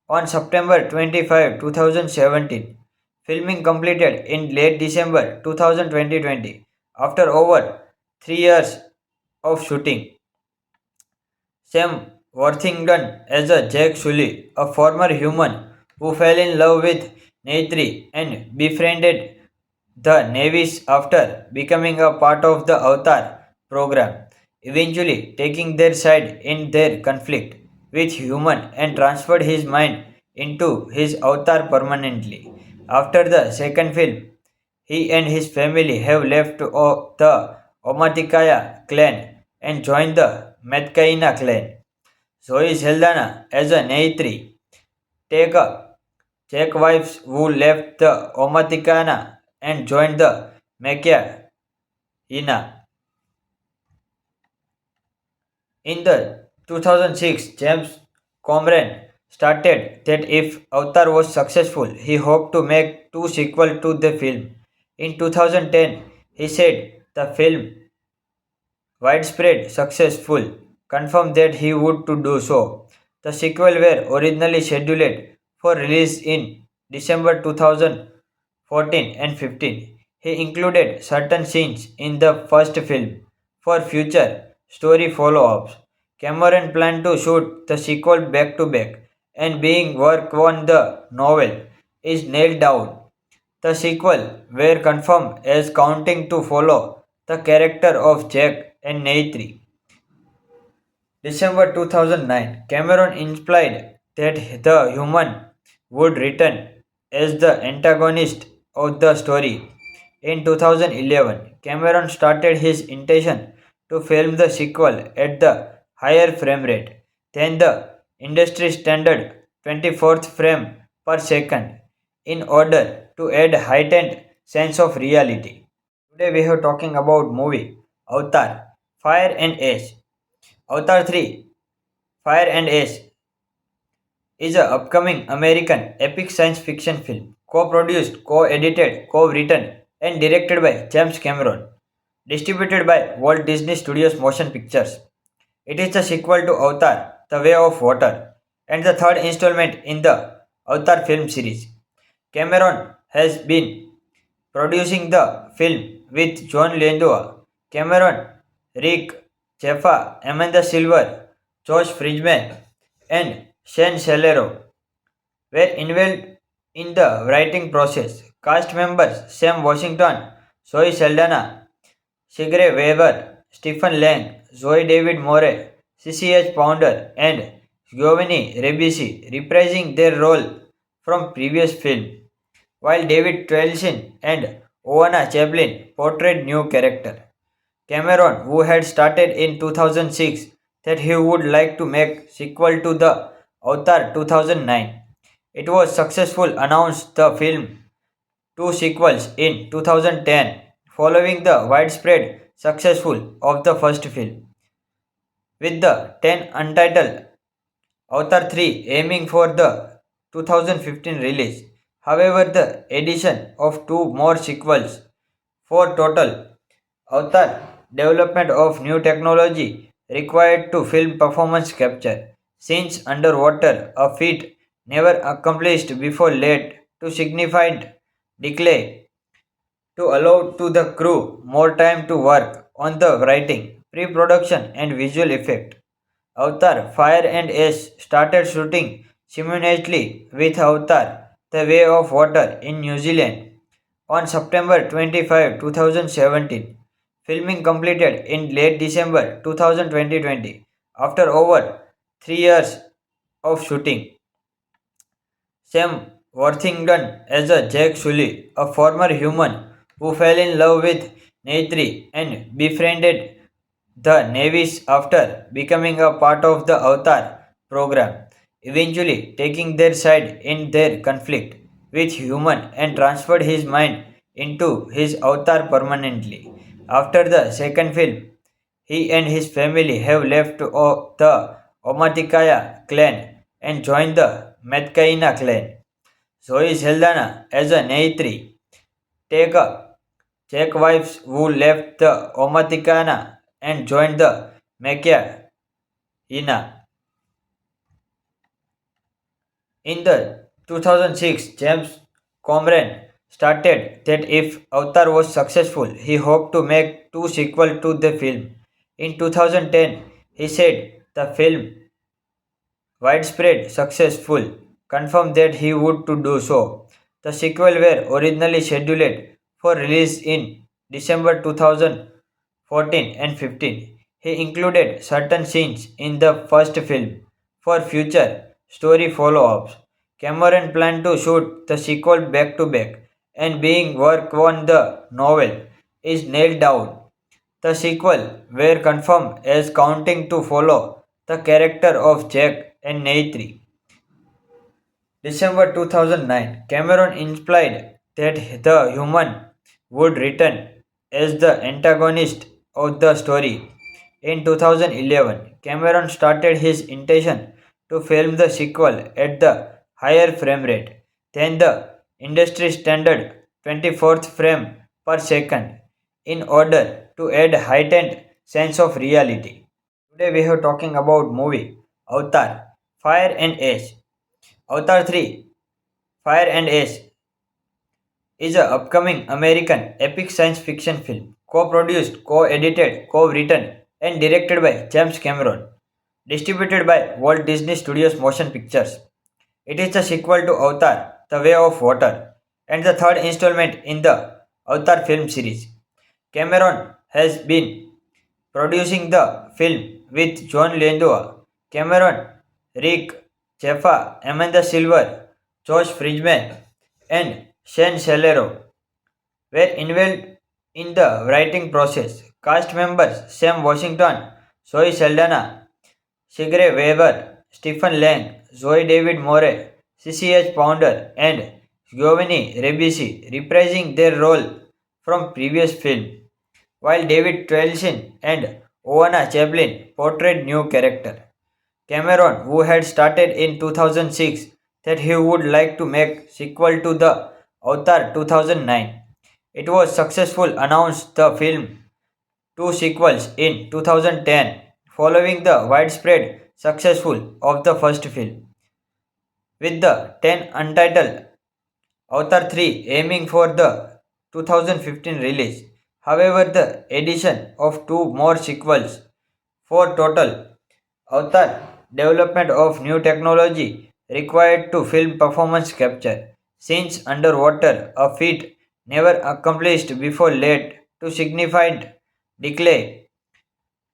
on September 25, 2017. Filming completed in late December 2020 after over 3 years of shooting. Sam Worthington as a Jack Sully, a former human who fell in love with Neytiri and befriended the Navies after becoming a part of the Avatar program, eventually taking their side in their conflict with human and transferred his mind into his avatar permanently. After the second film, he and his family have left the Omaticaya clan and joined the Metcaina clan. Zoe Saldana as a Neytiri, take a Czech wives who left the Omaticana and joined the Mekia Ina. In the 2006, James Cameron stated that if Avatar was successful, he hoped to make two sequels to the film. In 2010, he said the film widespread successful confirmed that he would to do so. The sequel were originally scheduled for release in December 2014 and 15. He included certain scenes in the first film for future story follow-ups. Cameron planned to shoot the sequel back to back, and being work on the novel is nailed down. The sequel were confirmed as counting to follow the character of Jack and Neytiri. December 2009, Cameron implied that the human would return as the antagonist of the story. In 2011, Cameron started his intention to film the sequel at the higher frame rate than the industry standard 24th frame per second in order to add heightened sense of reality. Today we are talking about movie Avatar Fire and Ash. Avatar 3 Fire and Ash is an upcoming American epic science fiction film co-produced, co-edited, co-written and directed by James Cameron, distributed by Walt Disney Studios Motion Pictures. It is the sequel to Avatar The Way of Water and the third installment in the Avatar film series. Cameron has been producing the film with John Landau, Cameron, Rick, Jaffa, Amanda Silver, Josh Friedman, and Shane Celero were involved in the writing process. Cast members Sam Washington, Zoe Saldana, Sigrid Weaver, Stephen Lang, Zoe David Moore, CCH Pounder, and Giovanni Ribisi reprising their role from previous film, while David Twelson and Oana Chaplin portrayed new character. Cameron, who had started in 2006 that he would like to make sequel to the Avatar 2009. It was successful announced the film two sequels in 2010 following the widespread successful of the first film, with the 10 untitled Avatar 3 aiming for the 2015 release. However, the addition of two more sequels for total Avatar development of new technology required to film performance capture scenes underwater, a feat never accomplished before, led to significant delay to allow to the crew more time to work on the writing, pre-production and visual effect. Avatar Fire and Ash started shooting simultaneously with Avatar The Way of Water in New Zealand on September 25, 2017. Filming completed in late December 2020 after over 3 years of shooting. Sam Worthington as a Jack Sully, a former human who fell in love with Neytiri and befriended the Navies after becoming a part of the Avatar program, eventually taking their side in their conflict with human and transferred his mind into his avatar permanently. After the second film, he and his family have left the Omaticaya clan and joined the Metcaina clan. Zoe Saldana as a Neytiri, take a Czech wives who left the Omaticana and joined the Mekia Ina. In the 2006, James Cameron stated that if Avatar was successful, he hoped to make two sequels to the film. In 2010, he said the film widespread successful confirmed that he would to do so. The sequel were originally scheduled for release in December 2014 and 15. He included certain scenes in the first film for future story follow-ups. Cameron planned to shoot the sequel back to back, and being work on the novel is nailed down. The sequel were confirmed as counting to follow the character of Jack and Neytiri. December 2009, Cameron implied that the human would return as the antagonist of the story. In 2011, Cameron started his intention to film the sequel at the higher frame rate than the industry standard 24th frame per second in order to add heightened sense of reality. Today we are talking about movie Avatar Fire and Ash. Avatar 3 Fire and Ash is an upcoming American epic science fiction film co-produced, co-edited, co-written and directed by James Cameron, distributed by Walt Disney Studios Motion Pictures. It is the sequel to Avatar The Way of Water and the third installment in the Avatar film series. Cameron has been producing the film with John Landau, Cameron, Rick Jaffa, Amanda Silver, Josh Friedman, and Shane Salero were involved in the writing process. Cast members Sam Washington, Zoe Saldana, Sigrid Weber, Stephen Lang, Zoe David Moore, CCH Pounder, and Giovanni Ribisi reprising their role from previous film, while David Twelson and Oana Chaplin portrayed new character. Cameron, who had stated in 2006 that he would like to make sequel to the Avatar 2009, it was successful announced the film two sequels in 2010 following the widespread successful of the first film, with the 10 untitled Avatar 3 aiming for the 2015 release. However, the addition of two more sequels for total Avatar development of new technology required to film performance capture scenes underwater, a feat never accomplished before, led to significant delay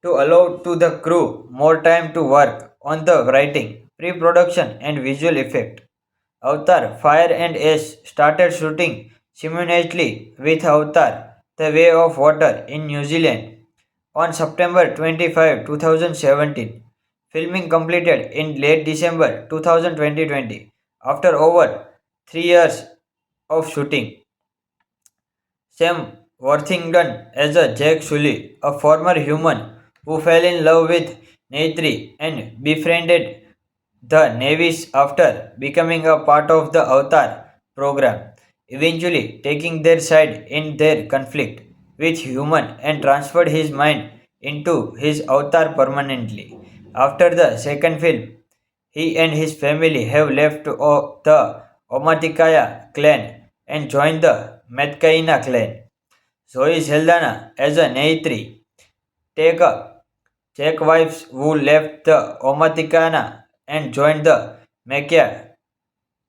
to allow to the crew more time to work on the writing, pre-production and visual effect. Avatar Fire and Ash started shooting simultaneously with Avatar The Way of Water in New Zealand on September 25, 2017. Filming completed in late December 2020 after over 3 years of shooting. Sam Worthington as a Jack Sully, a former human who fell in love with Neytiri and befriended the Navies after becoming a part of the Avatar program, eventually taking their side in their conflict with human and transferred his mind into his avatar permanently. After the second film, he and his family have left the Omaticaya clan and joined the Metcaina clan. Zoe Saldana as a Neytiri, take a Czech wives who left the Omaticana and joined the Mekia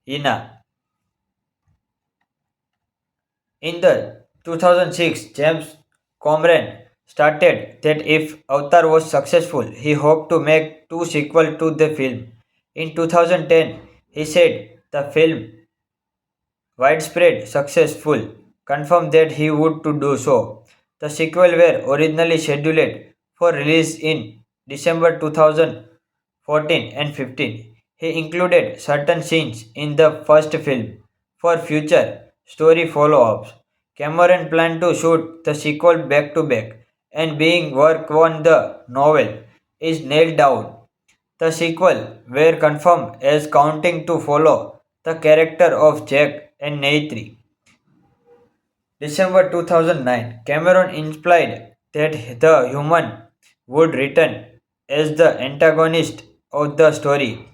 Ina. In the 2006, James Cameron stated that if Avatar was successful, he hoped to make two sequels to the film. In 2010, he said the film widespread successful confirmed that he would to do so. The sequel were originally scheduled for release in December 2014 and 15. He included certain scenes in the first film for future story follow-ups. Cameron planned to shoot the sequel back to back and being work on the novel is nailed down. The sequel were confirmed as counting to follow the character of Jack and Neytiri. December 2009, Cameron implied that the human would return as the antagonist of the story.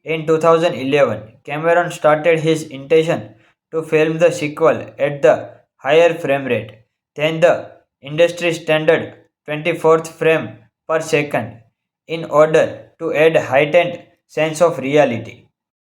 In 2011, Cameron started his intention to film the sequel at the higher frame rate than the industry standard 24th frame per second in order to add heightened sense of reality.